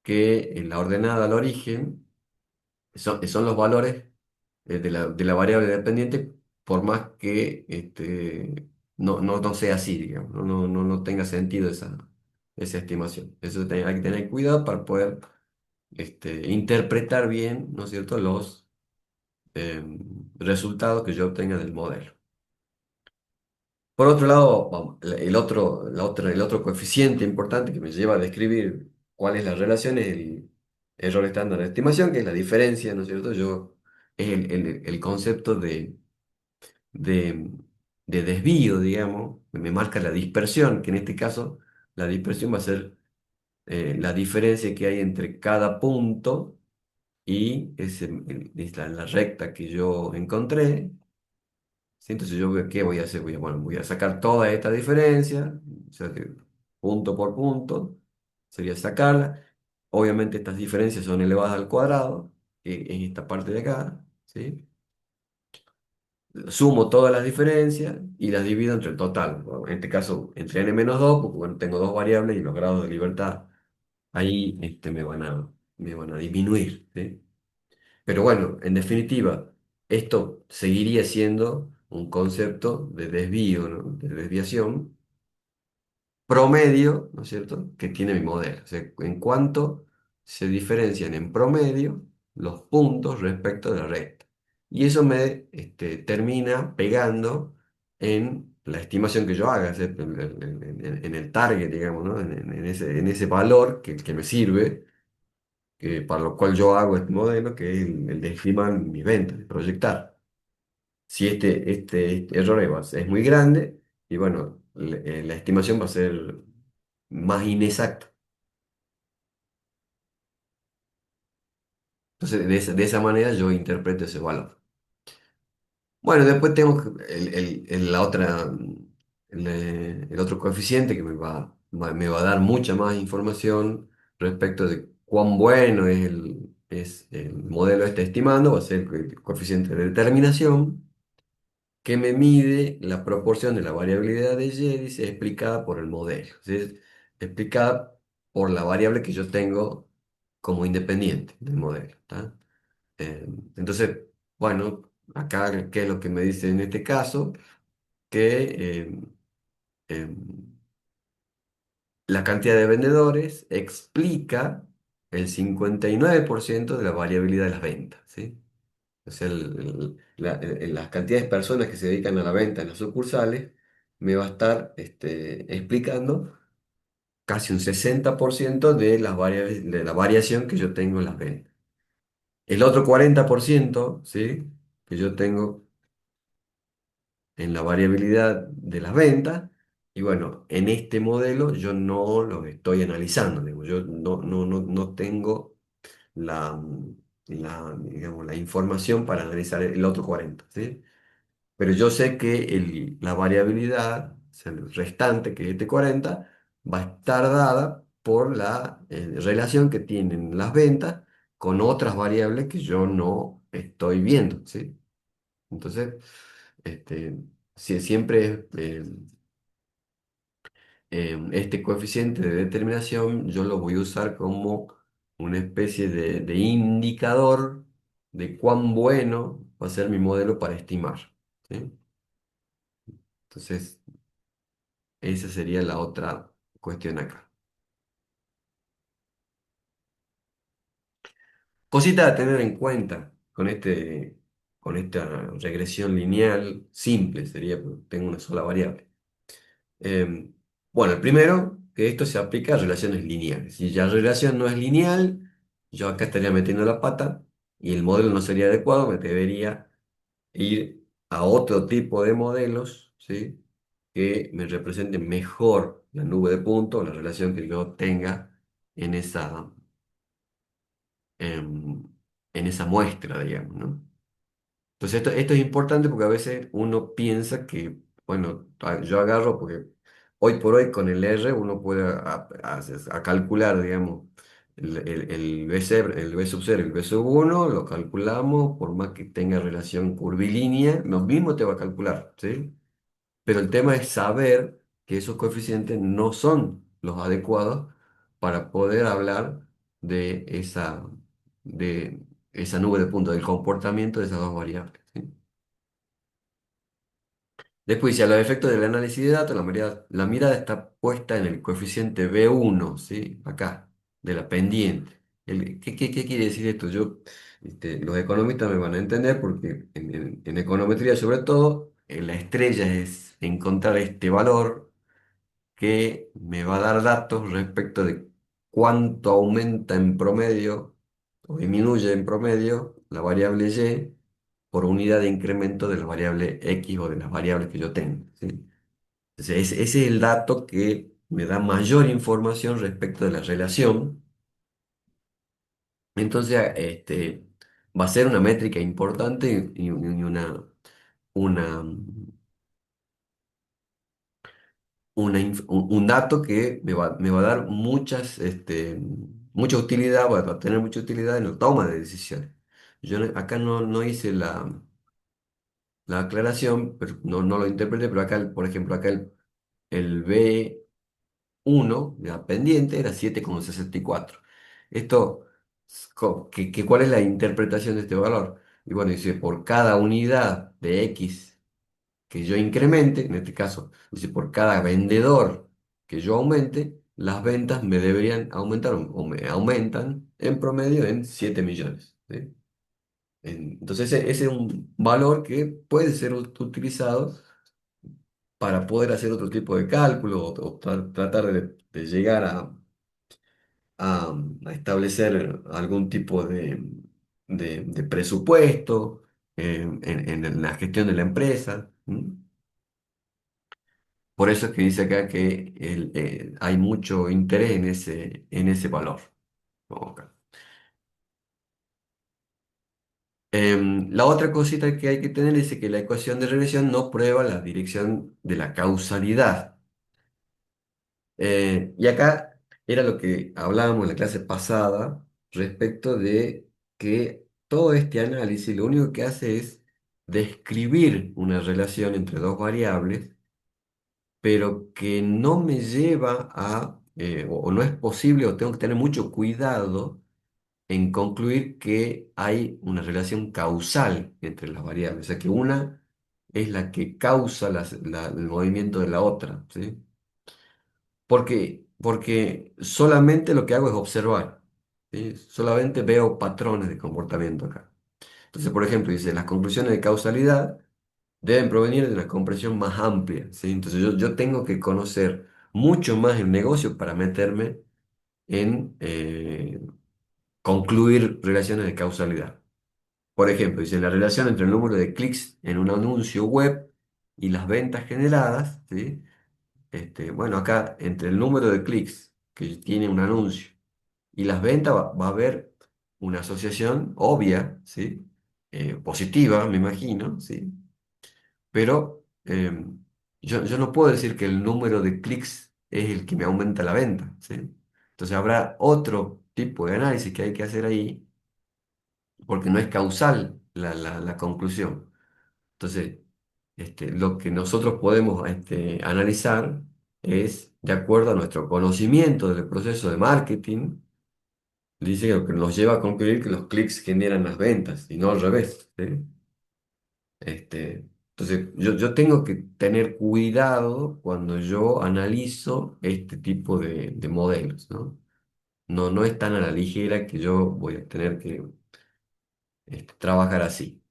que en la ordenada al origen son los valores de la variable dependiente, por más que no sea así, digamos, no tenga sentido esa estimación. Eso hay que tener cuidado para poder interpretar bien, ¿no es cierto?, los resultados que yo obtenga del modelo. Por otro lado, vamos, el otro coeficiente importante que me lleva a describir cuál es la relación es el error estándar de estimación, que es la diferencia, ¿no es cierto? Es el concepto de, de desvío, digamos, que me marca la dispersión, que en este caso la dispersión va a ser la diferencia que hay entre cada punto y es la recta que yo encontré. ¿Sí? Entonces ¿qué voy a hacer? Bueno, voy a sacar toda esta diferencia, o sea, punto por punto, sería sacarla. Obviamente estas diferencias son elevadas al cuadrado, en esta parte de acá, ¿sí? Sumo todas las diferencias y las divido entre el total. Bueno, en este caso, entre n-2, porque bueno, tengo dos variables y los grados de libertad ahí me van a disminuir, ¿sí? Pero bueno, en definitiva, esto seguiría siendo un concepto de desvío, ¿no? De desviación promedio, ¿no es cierto?, que tiene mi modelo. O sea, en cuanto se diferencian en promedio los puntos respecto de la recta. Y eso me termina pegando en la estimación que yo haga, o sea, en el target, digamos, ¿no? En ese valor que me sirve para lo cual yo hago este modelo, que es el de estimar mis ventas, de proyectar. Si este error es muy grande, y bueno, la estimación va a ser más inexacta. Entonces, de esa manera yo interpreto ese valor. Bueno, después tengo la otra, el otro coeficiente que me va a dar mucha más información respecto de cuán bueno es el modelo este estimando, va a ser el coeficiente de determinación, que me mide la proporción de la variabilidad de Y, dice, explicada por el modelo. ¿Sí? Explicada por la variable que yo tengo como independiente del modelo. ¿Tá? Eh, entonces, bueno, acá, ¿qué es lo que me dice en este caso? Que eh, la cantidad de vendedores explica el 59% de la variabilidad de las ventas, ¿sí? O sea, las cantidades de personas que se dedican a la venta en las sucursales me va a estar explicando casi un 60% de de la variación que yo tengo en las ventas. El otro 40%, ¿sí? Que yo tengo en la variabilidad de las ventas. Y bueno, en este modelo yo no lo estoy analizando, digamos, yo no tengo digamos, la información para analizar el otro 40, ¿sí? Pero yo sé que la variabilidad, o sea, el restante, que es este 40, va a estar dada por la relación que tienen las ventas con otras variables que yo no estoy viendo, ¿sí? Entonces, este, siempre este coeficiente de determinación yo lo voy a usar como una especie de indicador de cuán bueno va a ser mi modelo para estimar, ¿sí? Entonces, esa sería la otra cuestión acá. Cosita a tener en cuenta con esta regresión lineal simple, sería, porque tengo una sola variable. Em, bueno, el primero, que esto se aplica a relaciones lineales. Si ya la relación no es lineal, yo acá estaría metiendo la pata y el modelo no sería adecuado, me debería ir a otro tipo de modelos, ¿sí? Que me representen mejor la nube de puntos, la relación que yo tenga en em, en esa muestra, digamos, ¿no? Entonces esto es importante porque a veces uno piensa que, bueno, yo agarro porque hoy por hoy con el R uno puede a calcular, digamos, el B sub 0 y el B sub 1, lo calculamos, por más que tenga relación curvilínea, lo mismo te va a calcular, ¿sí? Pero el tema es saber que esos coeficientes no son los adecuados para poder hablar de de esa nube de puntos, del comportamiento de esas dos variables, ¿sí? Después, si a los efectos del análisis de datos, la mirada está puesta en el coeficiente B1, ¿sí? Acá, de la pendiente. ¿Qué quiere decir esto? Los economistas me van a entender porque en econometría, sobre todo, la estrella es encontrar este valor que me va a dar datos respecto de cuánto aumenta en promedio o disminuye en promedio la variable y por unidad de incremento de la variable x o de las variables que yo tengo, ¿sí? Entonces, ese es el dato que me da mayor información respecto de la relación. Entonces, va a ser una métrica importante y una, un dato que me va a dar mucha utilidad, va a tener mucha utilidad en la toma de decisiones. Acá no hice la aclaración, pero no lo interpreté, pero acá, por ejemplo, acá el B1, la pendiente, era 7,64. Esto, ¿cuál es la interpretación de este valor? Y bueno, dice, por cada unidad de X que yo incremente, en este caso, dice, por cada vendedor que yo aumente, las ventas me deberían aumentar o me aumentan en promedio en 7 millones, ¿sí? Entonces, ese es un valor que puede ser utilizado para poder hacer otro tipo de cálculo o tratar de llegar a establecer algún tipo de presupuesto en la gestión de la empresa. ¿M? Por eso es que dice acá que hay mucho interés en ese valor. Ok. La otra cosita que hay que tener es que la ecuación de regresión no prueba la dirección de la causalidad. Y acá era lo que hablábamos en la clase pasada respecto de que todo este análisis lo único que hace es describir una relación entre dos variables, pero que no me lleva a, o no es posible, o tengo que tener mucho cuidado en concluir que hay una relación causal entre las variables, o sea que una es la que causa el movimiento de la otra, ¿sí? Porque solamente lo que hago es observar, ¿sí? Solamente veo patrones de comportamiento acá. Entonces, por ejemplo, dice, las conclusiones de causalidad deben provenir de una comprensión más amplia, ¿sí? Entonces, yo tengo que conocer mucho más el negocio para meterme en concluir relaciones de causalidad. Por ejemplo, dice, la relación entre el número de clics en un anuncio web y las ventas generadas, ¿sí? Bueno, acá entre el número de clics que tiene un anuncio y las ventas va a haber una asociación obvia, ¿sí? Positiva, me imagino, ¿sí? Pero yo no puedo decir que el número de clics es el que me aumenta la venta, ¿sí? Entonces habrá otro tipo de análisis que hay que hacer ahí porque no es causal la conclusión. Entonces, lo que nosotros podemos analizar es, de acuerdo a nuestro conocimiento del proceso de marketing, dice que lo que nos lleva a concluir que los clics generan las ventas y no al revés, ¿sí? Entonces, yo tengo que tener cuidado cuando yo analizo este tipo de modelos, ¿no? No, no es tan a la ligera que yo voy a tener que trabajar así.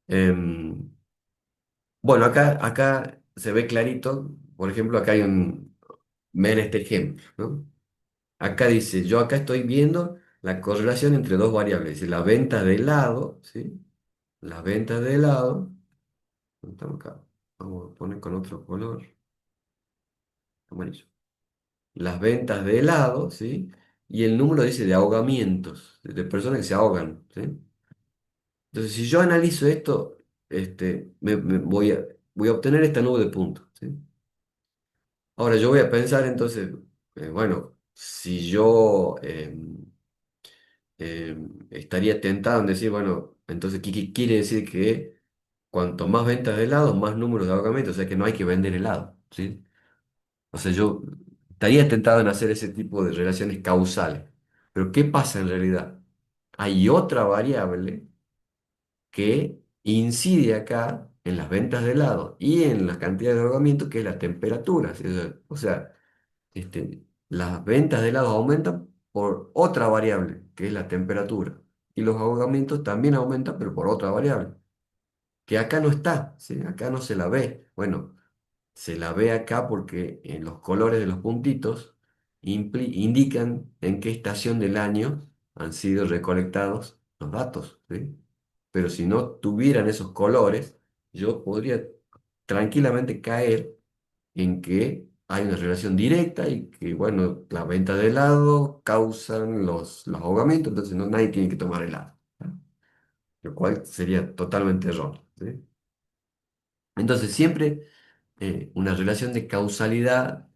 Em, bueno, acá se ve clarito, por ejemplo, acá hay ven este ejemplo, ¿no? Acá dice, yo acá estoy viendo la correlación entre dos variables, dice, la venta de helado, ¿sí? La venta de helado, ¿dónde estamos acá? Vamos a poner con otro color, amarillo. Las ventas de helado, ¿sí? Y el número dice de ahogamientos, de personas que se ahogan, ¿sí? Entonces, si yo analizo esto, voy a obtener esta nube de puntos, ¿sí? Ahora yo voy a pensar entonces, bueno, si yo estaría tentado en decir, bueno, entonces, ¿qué quiere decir que cuanto más ventas de helados, más números de ahogamiento? O sea que no hay que vender helado, ¿sí? O sea, yo estaría tentado en hacer ese tipo de relaciones causales. Pero ¿qué pasa en realidad? Hay otra variable que incide acá en las ventas de helado y en la cantidad de ahogamiento, que es la temperatura, ¿sí? O sea, las ventas de helado aumentan por otra variable, que es la temperatura. Y los ahogamientos también aumentan, pero por otra variable, que acá no está, ¿sí? Acá no se la ve. Bueno, se la ve acá porque en los colores de los puntitos indican en qué estación del año han sido recolectados los datos, ¿sí? Pero si no tuvieran esos colores, yo podría tranquilamente caer en que hay una relación directa y que, bueno, la venta de helado causan los ahogamientos, entonces no, nadie tiene que tomar helado, ¿no? Lo cual sería totalmente erróneo, ¿sí? Entonces, siempre una relación de causalidad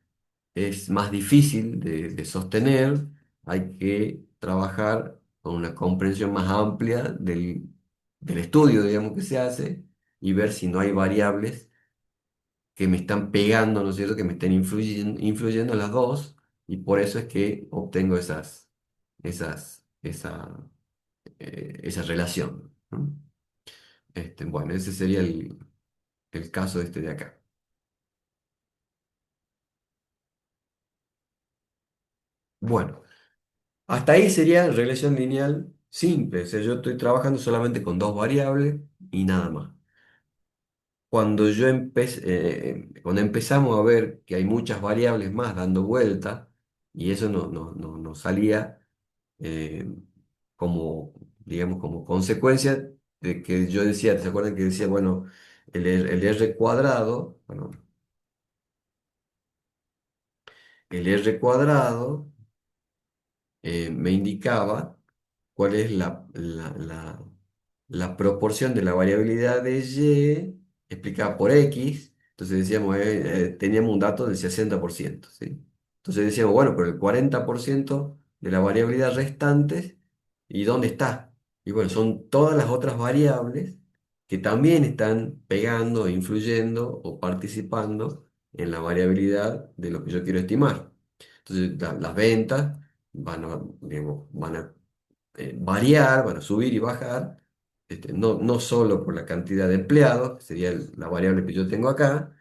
es más difícil de sostener, hay que trabajar con una comprensión más amplia del estudio, digamos, que se hace y ver si no hay variables que me están pegando, ¿no es cierto?, que me estén influyendo las dos, y por eso es que obtengo esa, esa relación, ¿no? Bueno, ese sería el caso de acá. Bueno, hasta ahí sería regresión lineal simple, o sea, yo estoy trabajando solamente con dos variables y nada más. Cuando empezamos a ver que hay muchas variables más dando vuelta, y eso nos salía eh, como, digamos, como consecuencia de que yo decía, ¿se acuerdan que decía, bueno, el R cuadrado, bueno, el R cuadrado me indicaba cuál es la la proporción de la variabilidad de Y explicada por X. Entonces decíamos, teníamos un dato del 60%, ¿sí? Entonces decíamos, bueno, pero el 40% de la variabilidad restante, ¿y dónde está? Y bueno, son todas las otras variables que también están pegando, influyendo o participando en la variabilidad de lo que yo quiero estimar. Entonces, las ventas digamos, van a variar, van a subir y bajar, no solo por la cantidad de empleados, que sería la variable que yo tengo acá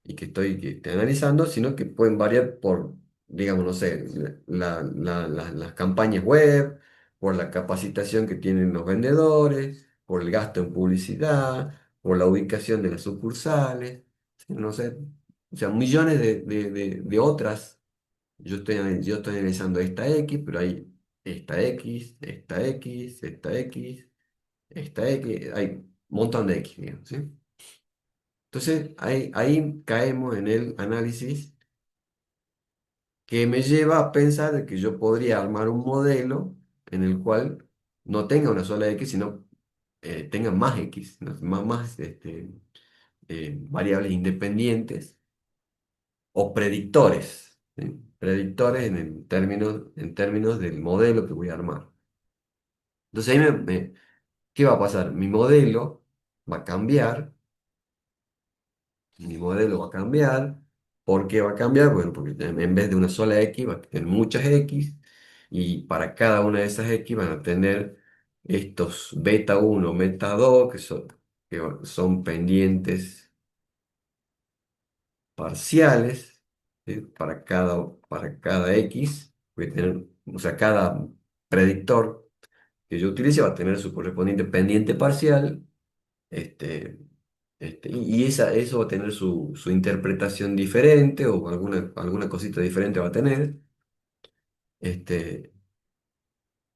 y que estoy analizando, sino que pueden variar por, digamos, no sé, las campañas web, por la capacitación que tienen los vendedores, por el gasto en publicidad, por la ubicación de las sucursales, ¿sí? No sé, o sea, millones de otras. Yo estoy analizando esta X, pero hay esta X, esta X, esta X, esta X, hay un montón de X, digamos, ¿sí? Entonces ahí caemos en el análisis que me lleva a pensar de que yo podría armar un modelo en el cual no tenga una sola X, sino tenga más X, ¿no? Variables independientes o predictores, ¿sí? Predictores en términos del modelo que voy a armar. Entonces ¿qué va a pasar? Va a cambiar, mi modelo va a cambiar. ¿Por qué va a cambiar? Bueno, porque en vez de una sola X va a tener muchas X y para cada una de esas X van a tener estos beta uno beta 2 que son pendientes parciales, ¿sí? Para cada X, voy a tener, o sea, cada predictor que yo utilice va a tener su correspondiente pendiente parcial. Este, eso va a tener su interpretación diferente o alguna cosita diferente va a tener. Este,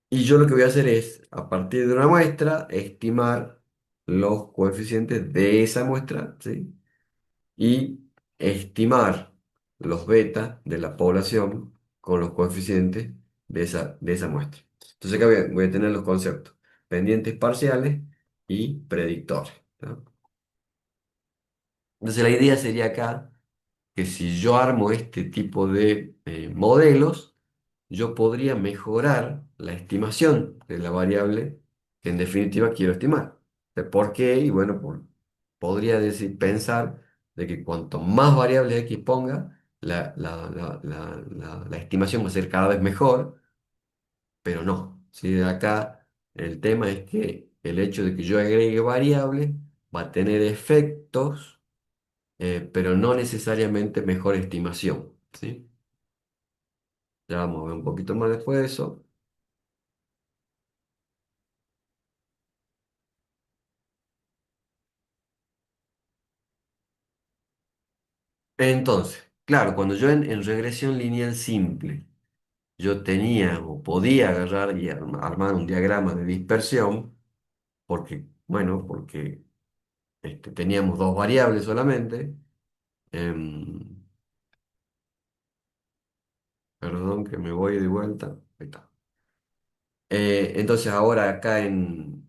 y yo lo que voy a hacer es, a partir de una muestra, estimar los coeficientes de esa muestra, ¿sí? Y estimar los beta de la población con los coeficientes de esa muestra. Entonces acá voy a tener los conceptos: pendientes parciales y predictores, ¿no? Entonces la idea sería acá que si yo armo este tipo de modelos, yo podría mejorar la estimación de la variable que en definitiva quiero estimar. ¿Por qué? Y bueno, podría pensar de que cuanto más variables X ponga, la estimación va a ser cada vez mejor, pero no. ¿Sí? Acá el tema es que el hecho de que yo agregue variables va a tener efectos, pero no necesariamente mejor estimación, ¿sí? Ya vamos a ver un poquito más después de eso. Entonces, claro, cuando yo en regresión lineal simple, yo tenía o podía agarrar y armar un diagrama de dispersión, porque teníamos dos variables solamente. em, Perdón que me voy de vuelta. Ahí está. Entonces ahora acá en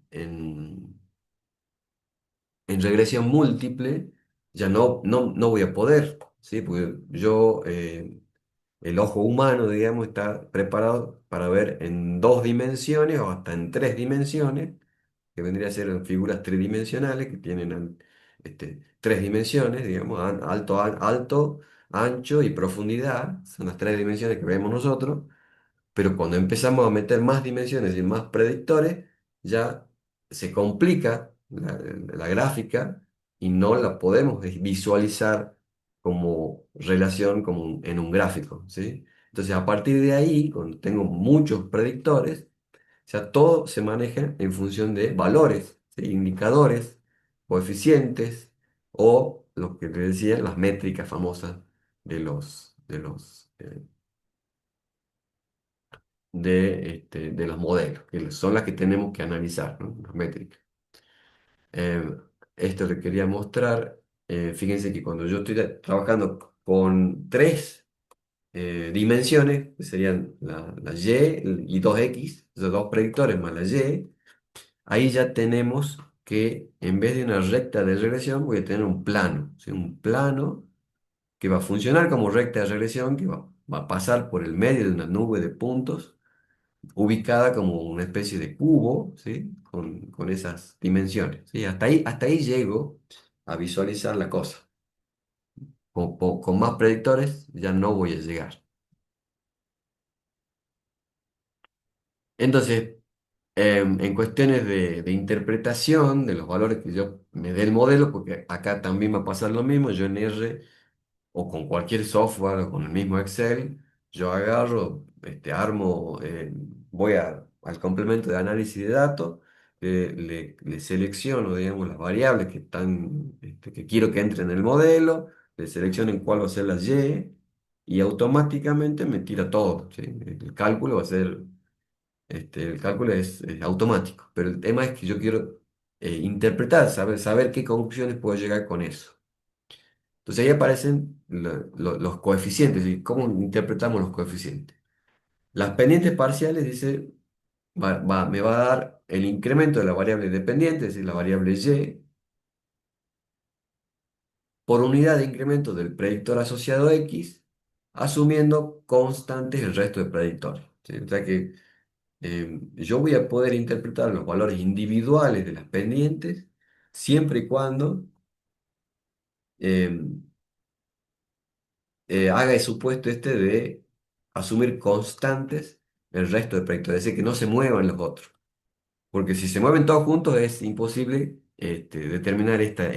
regresión múltiple ya no voy a poder, ¿sí? Porque el ojo humano, digamos, está preparado para ver en dos dimensiones o hasta en tres dimensiones, que vendría a ser en figuras tridimensionales que tienen tres dimensiones, digamos, alto, ancho y profundidad, son las tres dimensiones que vemos nosotros. Pero cuando empezamos a meter más dimensiones y más predictores, ya se complica la gráfica y no la podemos visualizar como relación en un gráfico, ¿sí? Entonces, a partir de ahí, cuando tengo muchos predictores, o sea, todo se maneja en función de valores, ¿sí? Indicadores, coeficientes o lo que te decía, las métricas famosas de los modelos, que son las que tenemos que analizar, ¿no? Las métricas. Eh, Esto le quería mostrar. Fíjense que cuando yo estoy trabajando con tres dimensiones, que serían la Y y dos x, esos dos predictores más la Y, ahí ya tenemos que en vez de una recta de regresión voy a tener un plano, ¿sí? Un plano que va a funcionar como recta de regresión, que va a pasar por el medio de una nube de puntos, ubicada como una especie de cubo, ¿sí? Con esas dimensiones, ¿sí? Hasta ahí llego a visualizar la cosa. Con más predictores ya no voy a llegar. Entonces, en cuestiones de interpretación de los valores que yo me dé el modelo, porque acá también va a pasar lo mismo, yo en R o con cualquier software o con el mismo Excel, yo agarro, armo, al complemento de análisis de datos, le selecciono, digamos, las variables que están, que quiero que entren en el modelo, le selecciono en cuál va a ser la y automáticamente me tira todo, ¿sí? El cálculo va a ser, el cálculo es automático, pero el tema es que yo quiero interpretar, saber qué conclusiones puedo llegar con eso. Entonces ahí aparecen los coeficientes y cómo interpretamos los coeficientes. Las pendientes parciales dice, me va a dar el incremento de la variable dependiente, es decir, la variable y, por unidad de incremento del predictor asociado x, asumiendo constantes el resto de predictores. ¿Sí? O sea que yo voy a poder interpretar los valores individuales de las pendientes siempre y cuando em, haga el supuesto de asumir constantes el resto de predictores, es decir, que no se muevan los otros. Porque si se mueven todos juntos es imposible determinar esta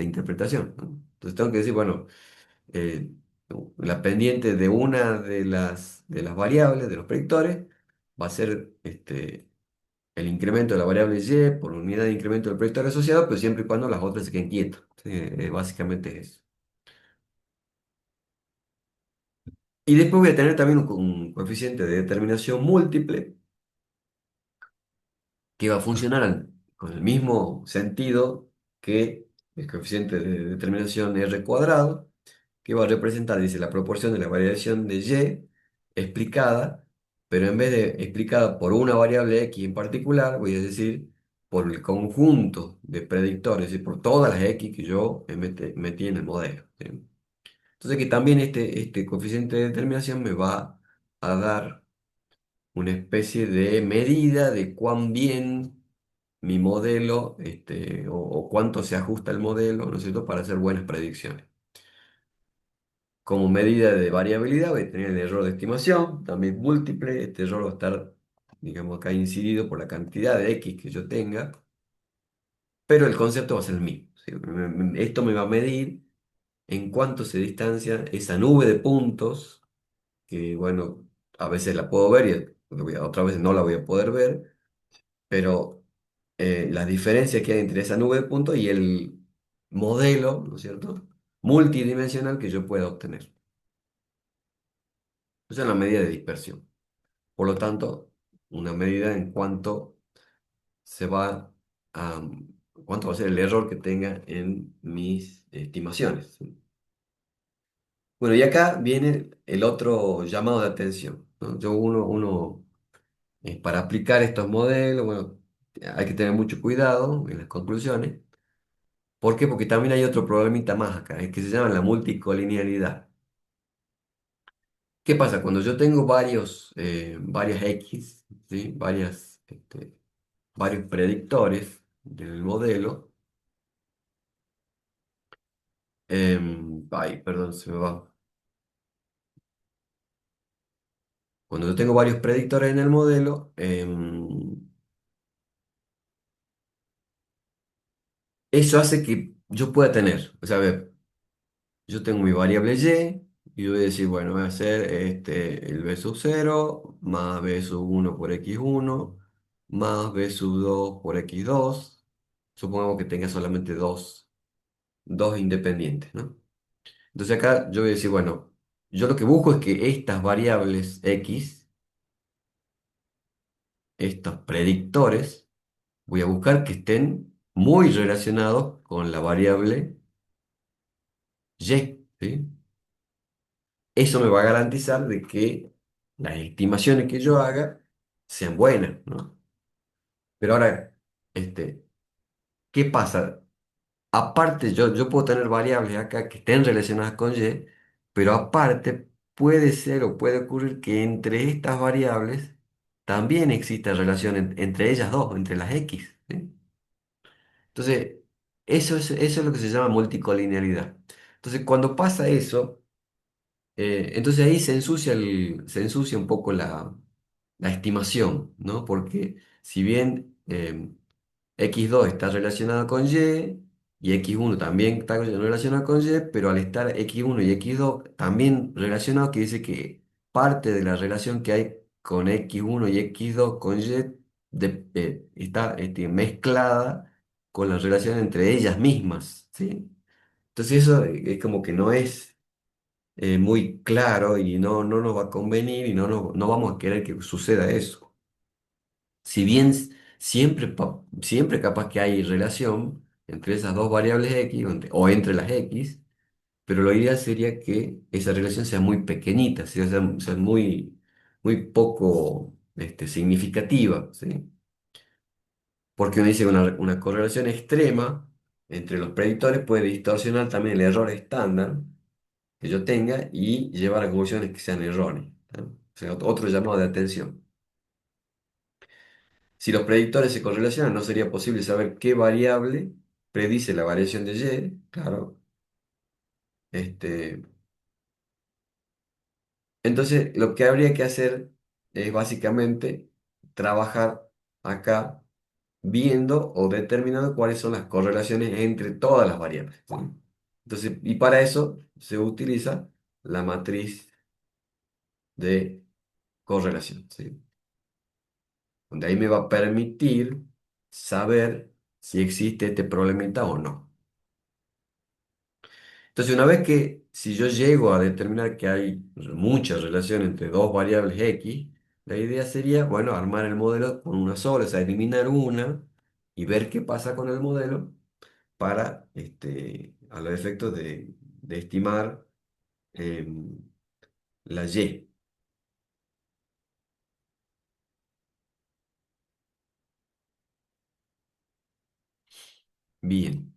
interpretación, ¿no? Entonces tengo que decir, bueno, eh, la pendiente de una de las variables, de los predictores, va a ser el incremento de la variable y por unidad de incremento del predictor asociado, pero siempre y cuando las otras se queden quietas. ¿Sí? Básicamente es eso. Y después voy a tener también un coeficiente de determinación múltiple que va a funcionar con el mismo sentido que el coeficiente de determinación R cuadrado, que va a representar, dice, la proporción de la variación de Y explicada, pero en vez de explicada por una variable X en particular, voy a decir por el conjunto de predictores y por todas las X que yo metí en el modelo. ¿Sí? Entonces que también este coeficiente de determinación me va a dar una especie de medida de cuán bien mi modelo, o cuánto se ajusta el modelo, ¿no es cierto?, para hacer buenas predicciones. Como medida de variabilidad voy a tener el error de estimación, también múltiple. Este error va a estar, digamos, acá incidido por la cantidad de X que yo tenga, pero el concepto va a ser el mismo. ¿Sí? Esto me va a medir en cuánto se distancia esa nube de puntos, que bueno, a veces la puedo ver y otras veces no la voy a poder ver, pero las diferencias que hay entre esa nube de puntos y el modelo, ¿no es cierto?, multidimensional que yo pueda obtener. Esa es la medida de dispersión. Por lo tanto, una medida en se va a, cuánto va a ser el error que tenga en mis estimaciones. ¿Sí? Bueno, y acá viene el otro llamado de atención, ¿no? Para aplicar estos modelos, bueno, hay que tener mucho cuidado en las conclusiones. ¿Por qué? Porque también hay otro problemita más acá, que se llama la multicolinealidad. ¿Qué pasa? Cuando yo tengo varias X, ¿sí? Varios predictores del modelo, ay, perdón, se me va. Cuando yo tengo varios predictores en el modelo, eso hace que yo pueda tener, o sea, a ver, yo tengo mi variable y yo voy a decir, bueno, voy a hacer el b sub 0 más b sub 1 por x1 más b sub 2 por x2. Supongamos que tenga solamente dos independientes, ¿no? Entonces acá yo voy a decir, bueno, yo lo que busco es que estas variables x, estos predictores, voy a buscar que estén muy relacionados con la variable y, ¿sí? Eso me va a garantizar de que las estimaciones que yo haga sean buenas, ¿no? Pero ahora, Este, ¿Qué pasa? Aparte, yo puedo tener variables acá que estén relacionadas con Y, pero aparte puede ser o puede ocurrir que entre estas variables también exista relación entre ellas dos, entre las X, ¿sí? Entonces, eso es lo que se llama multicolinealidad. Entonces, cuando pasa eso, entonces ahí se ensucia un poco la estimación, ¿no? Porque si bien X2 está relacionado con y X1 también está relacionado con Y, pero al estar X1 y X2 también relacionados, que dice que parte de la relación que hay con X1 y X2 con Y está mezclada con la relación entre ellas mismas, ¿sí? Entonces eso es como que no es muy claro y no nos va a convenir y no vamos a querer que suceda eso. Si bien siempre, siempre capaz que hay relación entre esas dos variables X o entre las X, pero lo ideal sería que esa relación sea muy pequeñita, sea muy poco significativa, ¿sí? Porque uno dice que una correlación extrema entre los predictores puede distorsionar también el error estándar que yo tenga y llevar a conclusiones que sean erróneas, ¿no? O sea, otro llamado de atención. Si los predictores se correlacionan, no sería posible saber qué variable predice la variación de Y, claro. Este, entonces, lo que habría que hacer es básicamente trabajar acá viendo o determinando cuáles son las correlaciones entre todas las variables, ¿sí? Entonces, y para eso se utiliza la matriz de correlación, ¿sí? Donde ahí me va a permitir saber si existe este problemita o no. Entonces, una vez que si yo llego a determinar que hay mucha relación entre dos variables X, la idea sería, bueno, armar el modelo con una sola, o sea, eliminar una y ver qué pasa con el modelo para, a los efectos de estimar la Y. Bien.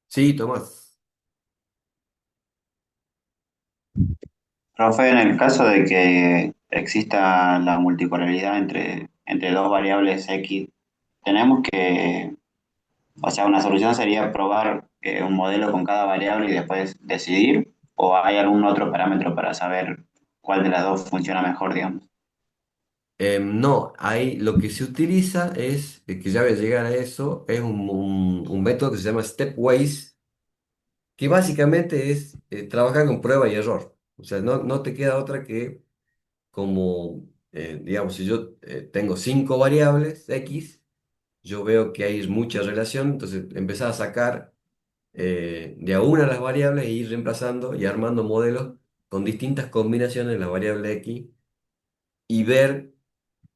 Sí, Tomás. Profe, en el caso de que exista la multipolaridad entre dos variables X, tenemos que, o sea, una solución sería probar un modelo con cada variable y después decidir, o hay algún otro parámetro para saber cuál de las dos funciona mejor, digamos. No, ahí lo que se utiliza es, que ya voy a llegar a eso, es un método que se llama stepwise, que básicamente es trabajar con prueba y error. O sea, no te queda otra que como, digamos, si yo tengo cinco variables X, yo veo que hay mucha relación, entonces empezar a sacar de a una las variables e ir reemplazando y armando modelos con distintas combinaciones de la variable X y ver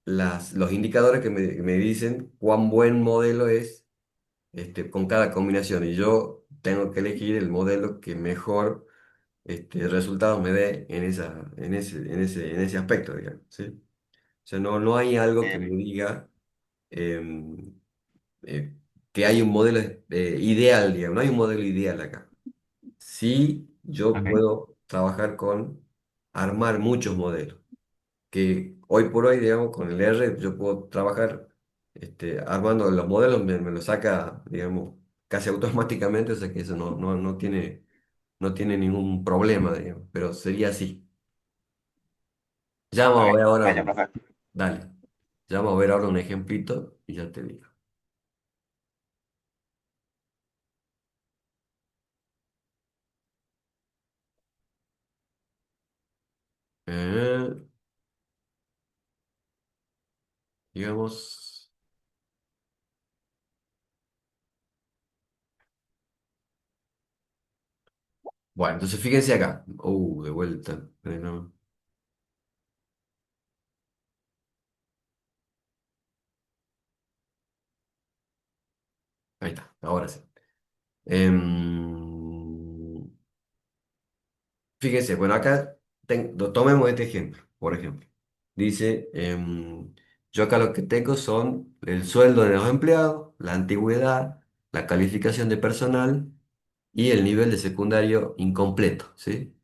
los indicadores que me dicen cuán buen modelo es con cada combinación. Y yo tengo que elegir el modelo que mejor resultados me dé en ese aspecto, digamos, ¿sí? O sea, no hay algo que me Eh, diga em, eh, que hay un modelo ideal, digamos, no hay un modelo ideal acá. Sí, yo ok. puedo trabajar con armar muchos modelos, que hoy por hoy, digamos, con el R yo puedo trabajar armando los modelos, me lo saca, digamos, casi automáticamente, o sea que eso no tiene ningún problema, digamos, pero sería así. Ya vamos a ver Ok, ahora, gracias, profe. dale, ya vamos a ver ahora un ejemplito y ya te digo. Eh, digamos, bueno, entonces fíjense acá. De vuelta. No, ahí está, ahora sí. Em, Fíjense, bueno, acá tomemos este ejemplo, por ejemplo. Dice, yo acá lo que tengo son el sueldo de los empleados, la antigüedad, la calificación de personal y el nivel de secundario incompleto, ¿sí?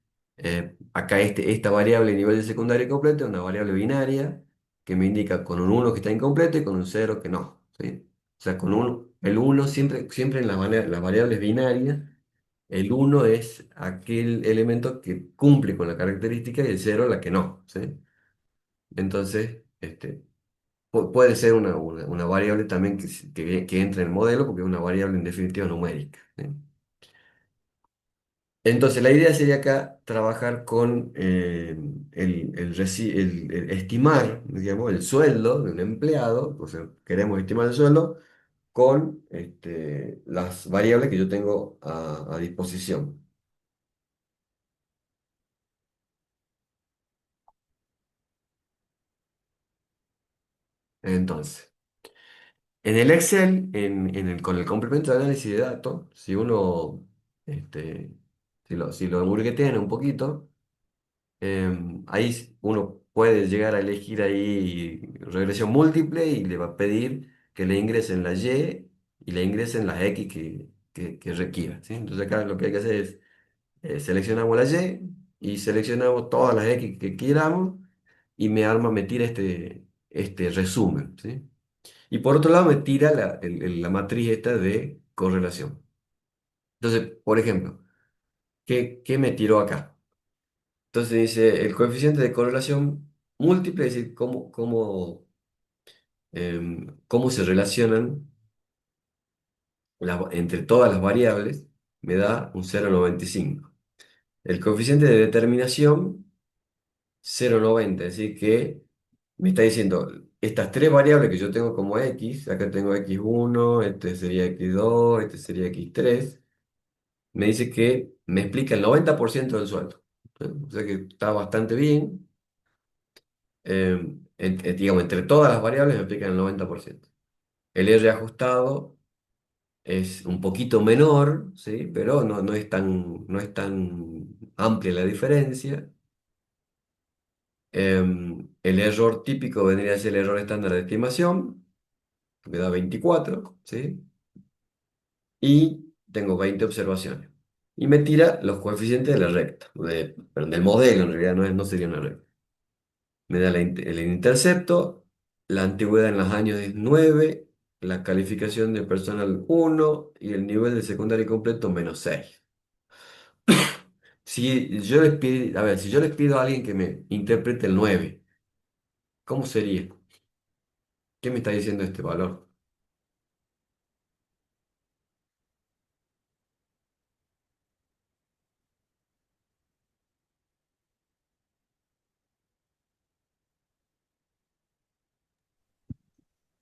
Acá esta variable nivel de secundario incompleto es una variable binaria que me indica con un uno que está incompleto y con un cero que no, ¿sí? O sea, con el uno siempre en las variables binarias, el uno es aquel elemento que cumple con la característica y el cero la que no, ¿sí? Entonces, puede ser una variable también que entre en el modelo porque es una variable en definitiva numérica, ¿sí? Entonces, la idea sería acá trabajar con el estimar, digamos, el sueldo de un empleado, o sea, queremos estimar el sueldo con las variables que yo tengo a disposición. Entonces, en el Excel, con el complemento de análisis de datos, si uno, este, si lo hamburguetean un poquito, ahí uno puede llegar a elegir ahí regresión múltiple y le va a pedir que le ingresen la Y y le ingresen las X que requiera, ¿sí? Entonces acá lo que hay que hacer es seleccionamos la Y seleccionamos todas las X que queramos y me tira este resumen, ¿sí? Y por otro lado me tira la matriz esta de correlación. Entonces, por ejemplo, ¿qué me tiró acá? Entonces dice el coeficiente de correlación múltiple, es decir, cómo se relacionan entre todas las variables, me da un 0,95. El coeficiente de determinación, 0,90, es decir, que me está diciendo estas tres variables que yo tengo como x, acá tengo x1, este sería x2, este sería x3, me dice que me explica el 90% del sueldo. O sea que está bastante bien. Digamos, entre todas las variables me explican el 90%. El R ajustado es un poquito menor, ¿sí? Pero no es tan amplia la diferencia. El error típico vendría a ser el error estándar de estimación, que me da 24, ¿sí? Y tengo 20 observaciones. Y me tira los coeficientes de la recta, perdón, del modelo en realidad, no sería una recta. Me da el intercepto, la antigüedad en los años es 9, la calificación de personal 1 y el nivel de secundario completo -6. A ver, si yo les pido a alguien que me interprete el 9, ¿cómo sería? ¿Qué me está diciendo este valor?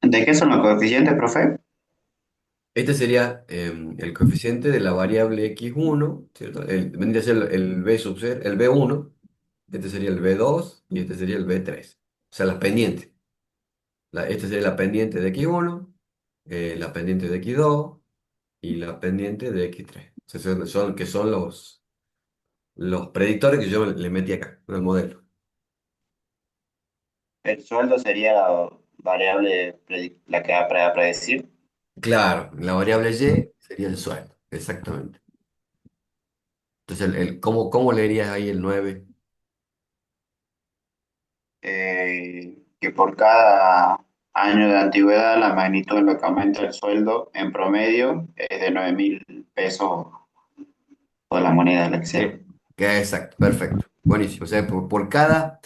¿De qué son los coeficientes, profe? Este sería el coeficiente de la variable x1, ¿cierto? Vendría a ser el b sub 0, el b1, este sería el b2 y este sería el b3. O sea, las pendientes. Esta sería la pendiente de x1, la pendiente de x2 y la pendiente de x3. O sea, que son los predictores que yo le metí acá, en el modelo. El sueldo sería la variable, la que va a predecir. Claro, la variable y sería el sueldo, exactamente. Entonces, ¿cómo leerías ahí el 9? Que por cada año de antigüedad la magnitud en lo que aumenta el sueldo en promedio es de 9.000 pesos o la moneda, la que sea. Exacto, perfecto. Buenísimo. O sea, por cada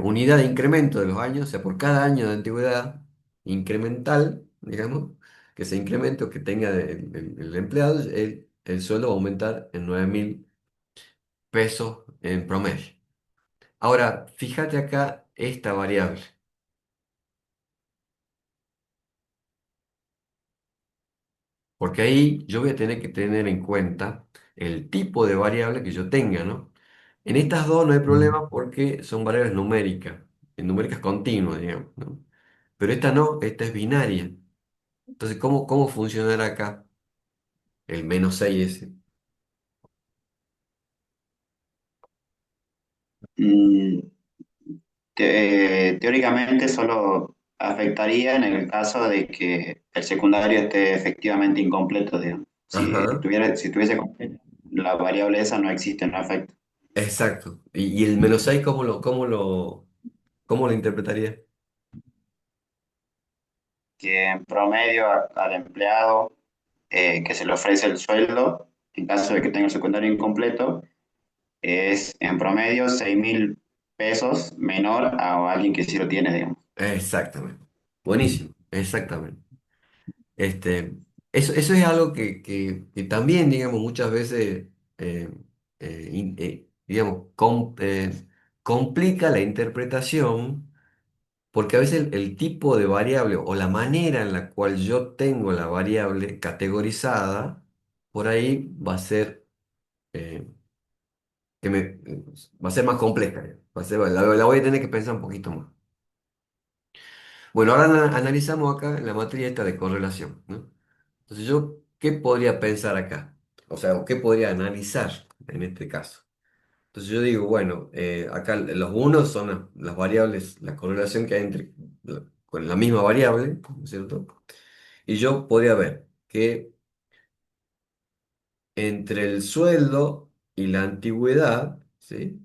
unidad de incremento de los años, o sea, por cada año de antigüedad incremental, digamos, que se incremente o que tenga el empleado, el sueldo va a aumentar en 9.000 pesos en promedio. Ahora, fíjate acá esta variable, porque ahí yo voy a tener que tener en cuenta el tipo de variable que yo tenga, ¿no? En estas dos no hay problema porque son variables numéricas, numéricas continuas, digamos, ¿no? Pero esta no, esta es binaria. Entonces, ¿cómo funcionará acá el -6 ese? Mm, Teóricamente solo afectaría en el caso de que el secundario esté efectivamente incompleto, digamos. Ajá, Si tuviese completo, la variable esa no existe, no afecta. exacto. Y el menos 6 cómo lo interpretaría? Que en promedio al empleado que se le ofrece el sueldo, en caso de que tenga el secundario incompleto, es en promedio 6.000 pesos menor a alguien que sí lo tiene, digamos. Exactamente. Buenísimo, exactamente. Este, eso es algo que también, digamos, muchas veces, eh, digamos, complica la interpretación, porque a veces el tipo de variable o la manera en la cual yo tengo la variable categorizada, por ahí va a ser, eh, va a ser más compleja. La voy a tener que pensar un poquito más. Bueno, ahora analizamos acá en la materia esta de correlación, ¿no? Entonces, ¿yo qué podría pensar acá? O sea, ¿o qué podría analizar en este caso? Entonces, yo digo, bueno, acá los unos son las variables, la correlación que hay con la misma variable, ¿no es cierto? Y yo podría ver que entre el sueldo y la antigüedad, ¿sí?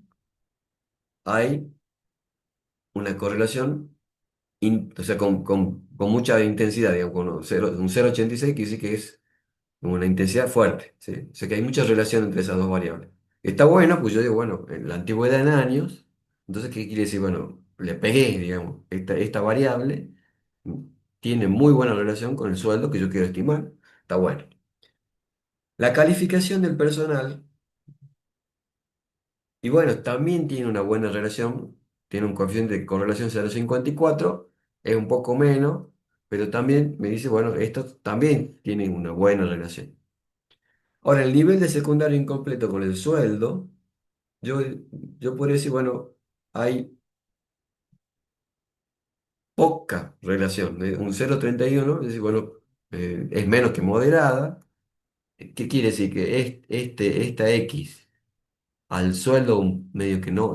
Hay una correlación, o sea, con mucha intensidad, digamos, con un 0,86 quiere decir que es una intensidad fuerte, ¿sí? O sea que hay mucha relación entre esas dos variables. Está bueno, pues yo digo, bueno, en la antigüedad en años, entonces, ¿qué quiere decir? Bueno, le pegué, digamos, esta variable mm, tiene muy buena relación con el sueldo que yo quiero estimar, está bueno. La calificación del personal, y bueno, también tiene una buena relación, tiene un coeficiente de correlación 0,54, es un poco menos, pero también me dice, bueno, estos también tienen una buena relación. Ahora, el nivel de secundario incompleto con el sueldo, yo, yo podría decir, bueno, hay poca relación. Un 0,31, es decir, bueno, es menos que moderada. ¿Qué quiere decir? Que esta X al sueldo medio que no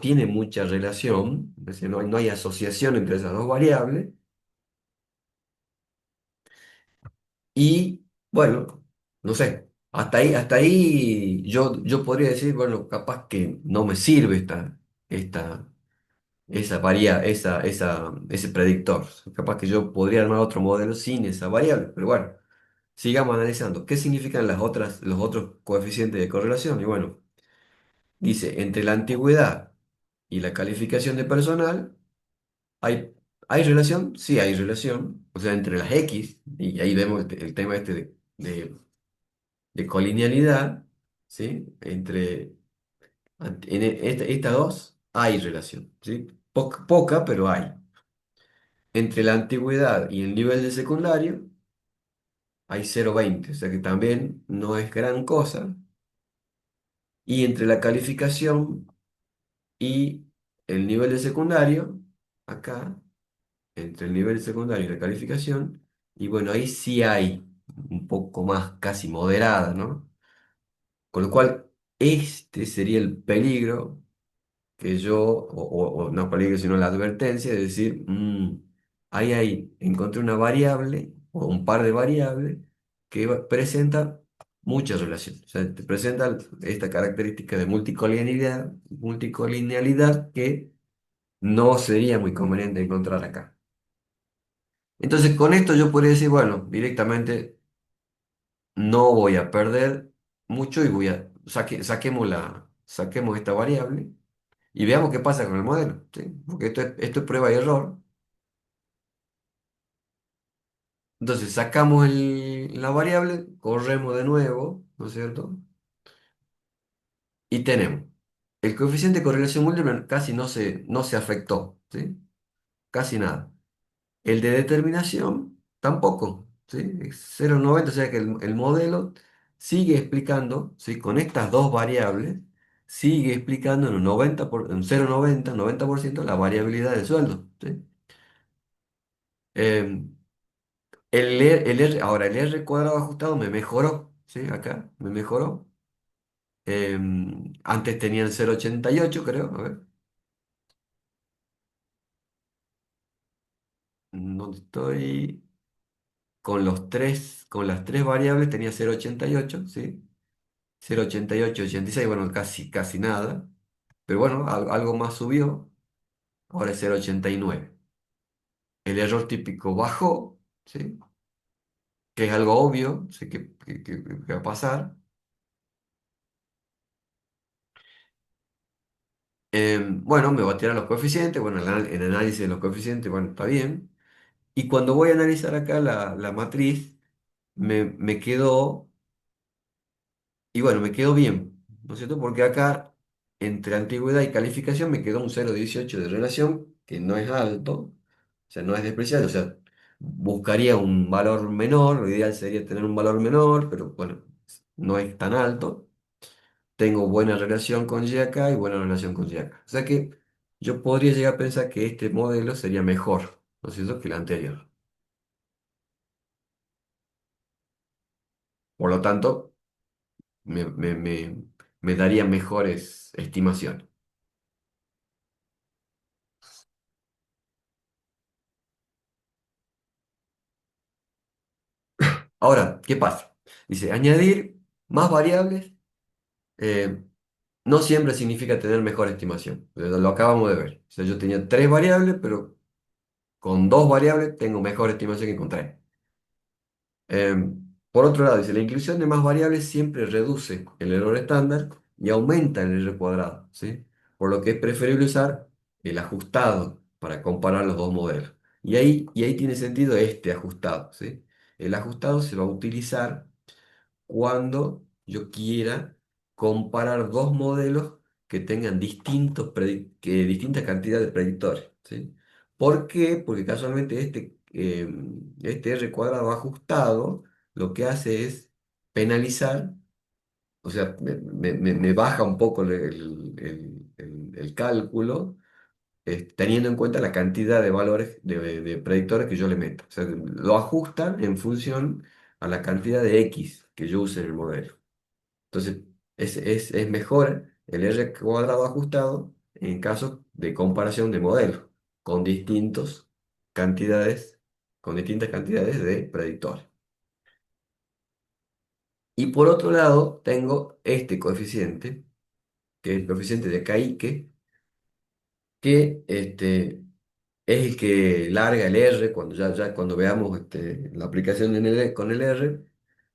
tiene mucha relación, es decir, no hay asociación entre esas dos variables. Y bueno, no sé, hasta ahí yo podría decir, bueno, capaz que no me sirve esta, ese predictor. Capaz que yo podría armar otro modelo sin esa variable, pero bueno, sigamos analizando. ¿Qué significan los otros coeficientes de correlación? Y bueno, dice, entre la antigüedad y la calificación de personal, ¿hay, ¿hay relación? Sí, hay relación. O sea, entre las X, y ahí vemos el tema este de colinealidad, ¿sí? Estas dos hay relación, ¿sí? Poca, pero hay. Entre la antigüedad y el nivel de secundario hay 0,20, o sea que también no es gran cosa. Y entre la calificación y el nivel de secundario, acá, entre el nivel secundario y la calificación, y bueno, ahí sí hay un poco más casi moderada, ¿no? Con lo cual, este sería el peligro que o no peligro, sino la advertencia de decir, ahí encontré una variable o un par de variables que presenta mucha relación. O sea, te presenta esta característica de multicolinealidad que no sería muy conveniente encontrar acá. Entonces, con esto yo podría decir, bueno, directamente no voy a perder mucho y saquemos esta variable y veamos qué pasa con el modelo, ¿sí? Porque esto es prueba y error. Entonces sacamos la variable, corremos de nuevo, ¿no es cierto? Y tenemos el coeficiente de correlación múltiple casi no se afectó, ¿sí? Casi nada. El de determinación tampoco, ¿sí? Es 0,90, o sea que el modelo sigue explicando, ¿sí? Con estas dos variables, sigue explicando en un 90% la variabilidad del sueldo, ¿sí? Em, ahora, el R cuadrado ajustado me mejoró, ¿sí? Acá me mejoró. Antes tenía el 0,88, creo, a ver. ¿dónde estoy? Con las tres variables tenía 0,88, ¿sí? 0,88, 86, bueno, casi, casi nada. Pero bueno, algo más subió, ahora es 0,89. El error típico bajó, ¿sí? Que es algo obvio, sé que va a pasar. Bueno, me va a tirar los coeficientes, bueno, el análisis de los coeficientes, bueno, está bien. Y cuando voy a analizar acá la matriz, me quedó, y bueno, me quedó bien, ¿no es cierto? Porque acá, entre antigüedad y calificación, me quedó un 0,18 de relación, que no es alto, o sea, no es despreciable, o sea, buscaría un valor menor, lo ideal sería tener un valor menor, pero bueno, no es tan alto. Tengo buena relación con GAK y buena relación con GAK. O sea que yo podría llegar a pensar que este modelo sería mejor, ¿no es cierto?, que el anterior. Por lo tanto, me, me- me- me daría mejores estimaciones. Ahora, ¿qué pasa? Dice, añadir más variables eh, no siempre significa tener mejor estimación. Lo acabamos de ver. O sea, yo tenía tres variables, pero con dos variables tengo mejor estimación que con tres. Por otro lado, dice, la inclusión de más variables siempre reduce el error estándar y aumenta el R cuadrado, ¿sí? Por lo que es preferible usar el ajustado para comparar los dos modelos. Y ahí tiene sentido este ajustado, ¿sí? El ajustado se va a utilizar cuando yo quiera comparar dos modelos que tengan distinta cantidad de predictores, ¿sí? ¿Por qué? Porque casualmente este R cuadrado ajustado lo que hace es penalizar, o sea, me baja un poco el cálculo, teniendo en cuenta la cantidad de valores de predictores que yo le meto. O sea, lo ajustan en función a la cantidad de X que yo use en el modelo. Entonces, es mejor el R cuadrado ajustado en caso de comparación de modelos con cantidades, con distintas cantidades de predictores. Y por otro lado, tengo este coeficiente, que es el coeficiente de Kaique, que es el que larga el R, cuando ya cuando veamos la aplicación con el R,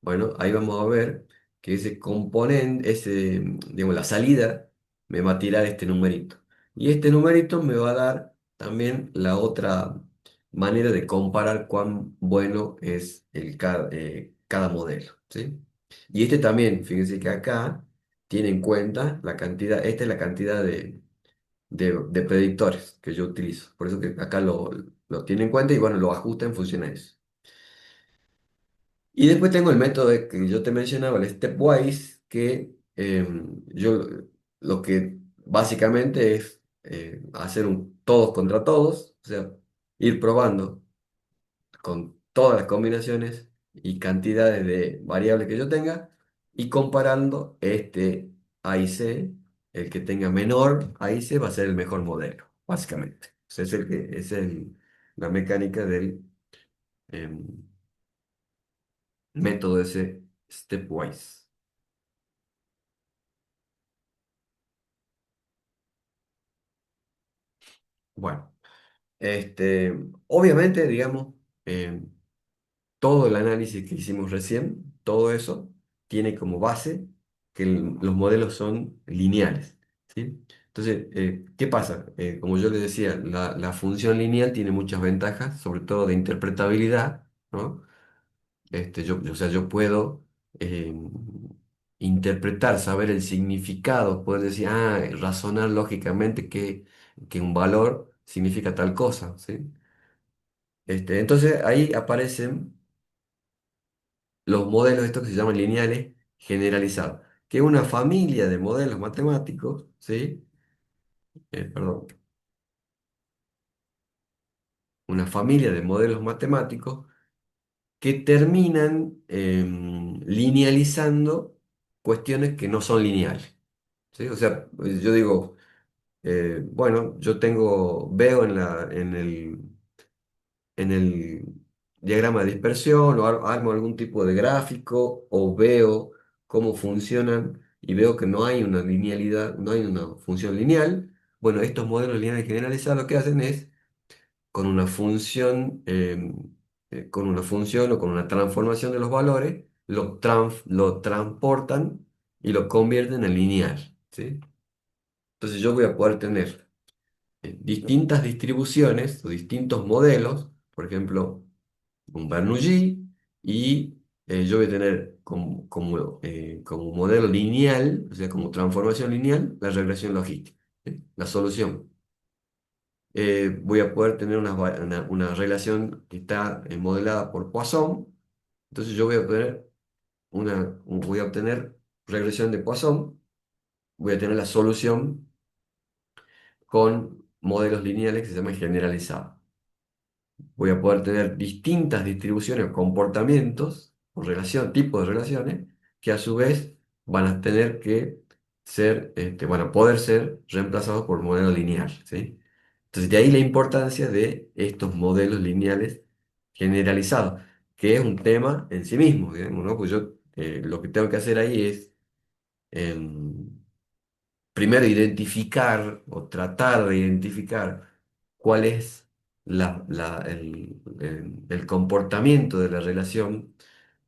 bueno, ahí vamos a ver que ese componente, digamos, la salida, me va a tirar este numerito. Y este numerito me va a dar también la otra manera de comparar cuán bueno es cada modelo, ¿sí? Y este también, fíjense que acá tiene en cuenta la cantidad, esta es la cantidad de predictores que yo utilizo. Por eso que acá lo tiene en cuenta y bueno, lo ajusta en función a eso. Y después tengo el método que yo te mencionaba, el stepwise, que yo lo que básicamente es hacer un todos contra todos, o sea, ir probando con todas las combinaciones y cantidades de variables que yo tenga y comparando este A y C, el que tenga menor A y C va a ser el mejor modelo, básicamente. O sea, la mecánica del em, método ese stepwise. Bueno, obviamente, digamos, em, todo el análisis que hicimos recién, todo eso tiene como base que los modelos son lineales, ¿sí? Entonces, ¿qué pasa? Como yo les decía, la función lineal tiene muchas ventajas, sobre todo de interpretabilidad, ¿no? O sea, yo puedo eh, interpretar, saber el significado, poder decir, razonar lógicamente que un valor significa tal cosa, ¿sí? Entonces, ahí aparecen los modelos estos que se llaman lineales generalizados, que es una familia de modelos matemáticos, ¿sí? Perdón, una familia de modelos matemáticos que terminan linealizando cuestiones que no son lineales, ¿sí? O sea, yo digo, bueno, veo en el diagrama de dispersión o armo algún tipo de gráfico o veo cómo funcionan y veo que no hay una linealidad, no hay una función lineal, bueno, estos modelos lineales generalizados lo que hacen es con una función, con una función o con una transformación de los valores, lo transportan y lo convierten en lineal, ¿sí? Entonces yo voy a poder tener distintas distribuciones o distintos modelos, por ejemplo, un Bernoulli, y yo voy a tener como modelo lineal, o sea, como transformación lineal, la regresión logística, ¿sí? La solución. Voy a poder tener una relación que está modelada por Poisson, entonces yo voy a obtener regresión de Poisson, voy a tener la solución con modelos lineales que se llaman generalizados. Voy a poder tener distintas distribuciones o comportamientos o tipos de relaciones que a su vez van a tener que van a poder ser reemplazados por modelo lineal, ¿sí? Entonces, de ahí la importancia de estos modelos lineales generalizados, que es un tema en sí mismo, digamos, ¿no? Pues yo lo que tengo que hacer ahí es em, primero identificar o tratar de identificar cuál es el comportamiento de la relación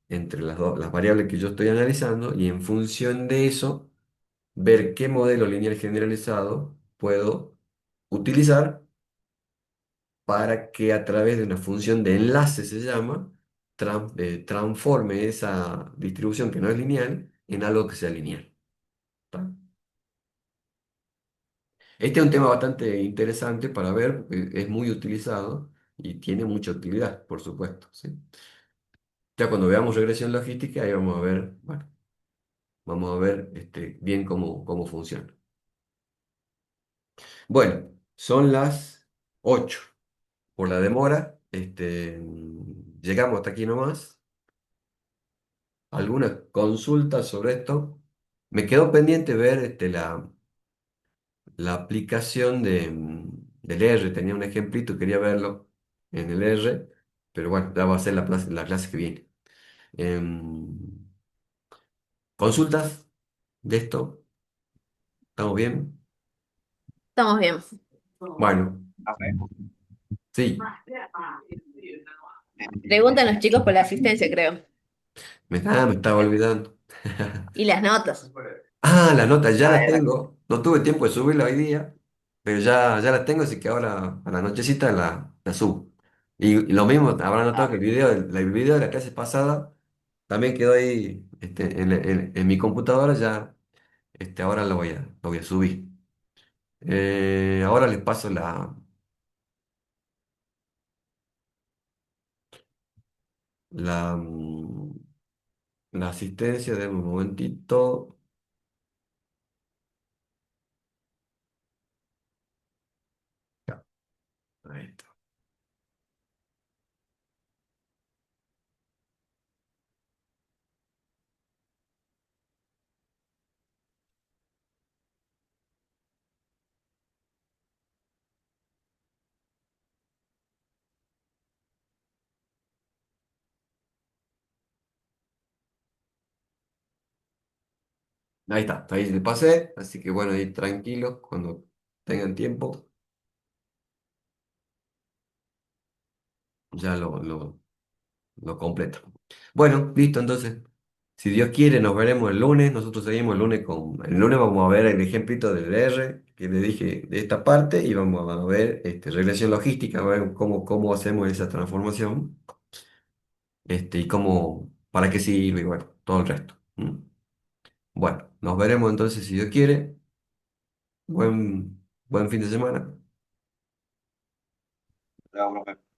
entre las variables que yo estoy analizando y en función de eso ver qué modelo lineal generalizado puedo utilizar para que a través de una función de enlace se llama, transforme esa distribución que no es lineal en algo que sea lineal. ¿Está? Este es un tema bastante interesante para ver, porque es muy utilizado y tiene mucha utilidad, por supuesto, ¿sí? Ya cuando veamos regresión logística, ahí vamos a ver, bueno, vamos a ver bien cómo funciona. Bueno, son las 8. Por la demora, llegamos hasta aquí nomás. ¿Alguna consulta sobre esto? Me quedó pendiente ver la aplicación del R, tenía un ejemplito, quería verlo en el R, pero bueno, ya va a ser la clase que viene. Em, ¿Consultas de esto? ¿Estamos bien? Estamos bien. Bueno, sí, Preguntan los chicos por la asistencia, creo. me estaba olvidando. Y las notas. Ah, las notas ya las tengo. No tuve tiempo de subirla hoy día, pero ya las tengo, así que ahora a la nochecita la subo. Y lo mismo, habrán notado que el video de la clase pasada también quedó ahí en mi computadora, ya ahora lo voy a subir. Ahora les paso la, mm, la asistencia de un momentito. Ya, ahí está. Ahí le pasé, así que bueno, ahí tranquilos cuando tengan tiempo, ya lo completo. Bueno, listo, entonces, si Dios quiere, nos veremos el lunes. Nosotros seguimos el lunes vamos a ver el ejemplito del R que le dije de esta parte y vamos a ver regresión logística, a ver cómo hacemos esa transformación y para qué sirve y bueno, todo el resto. ¿Mm? Bueno, nos veremos entonces, si Dios quiere. Buen fin de semana. Luego, profe.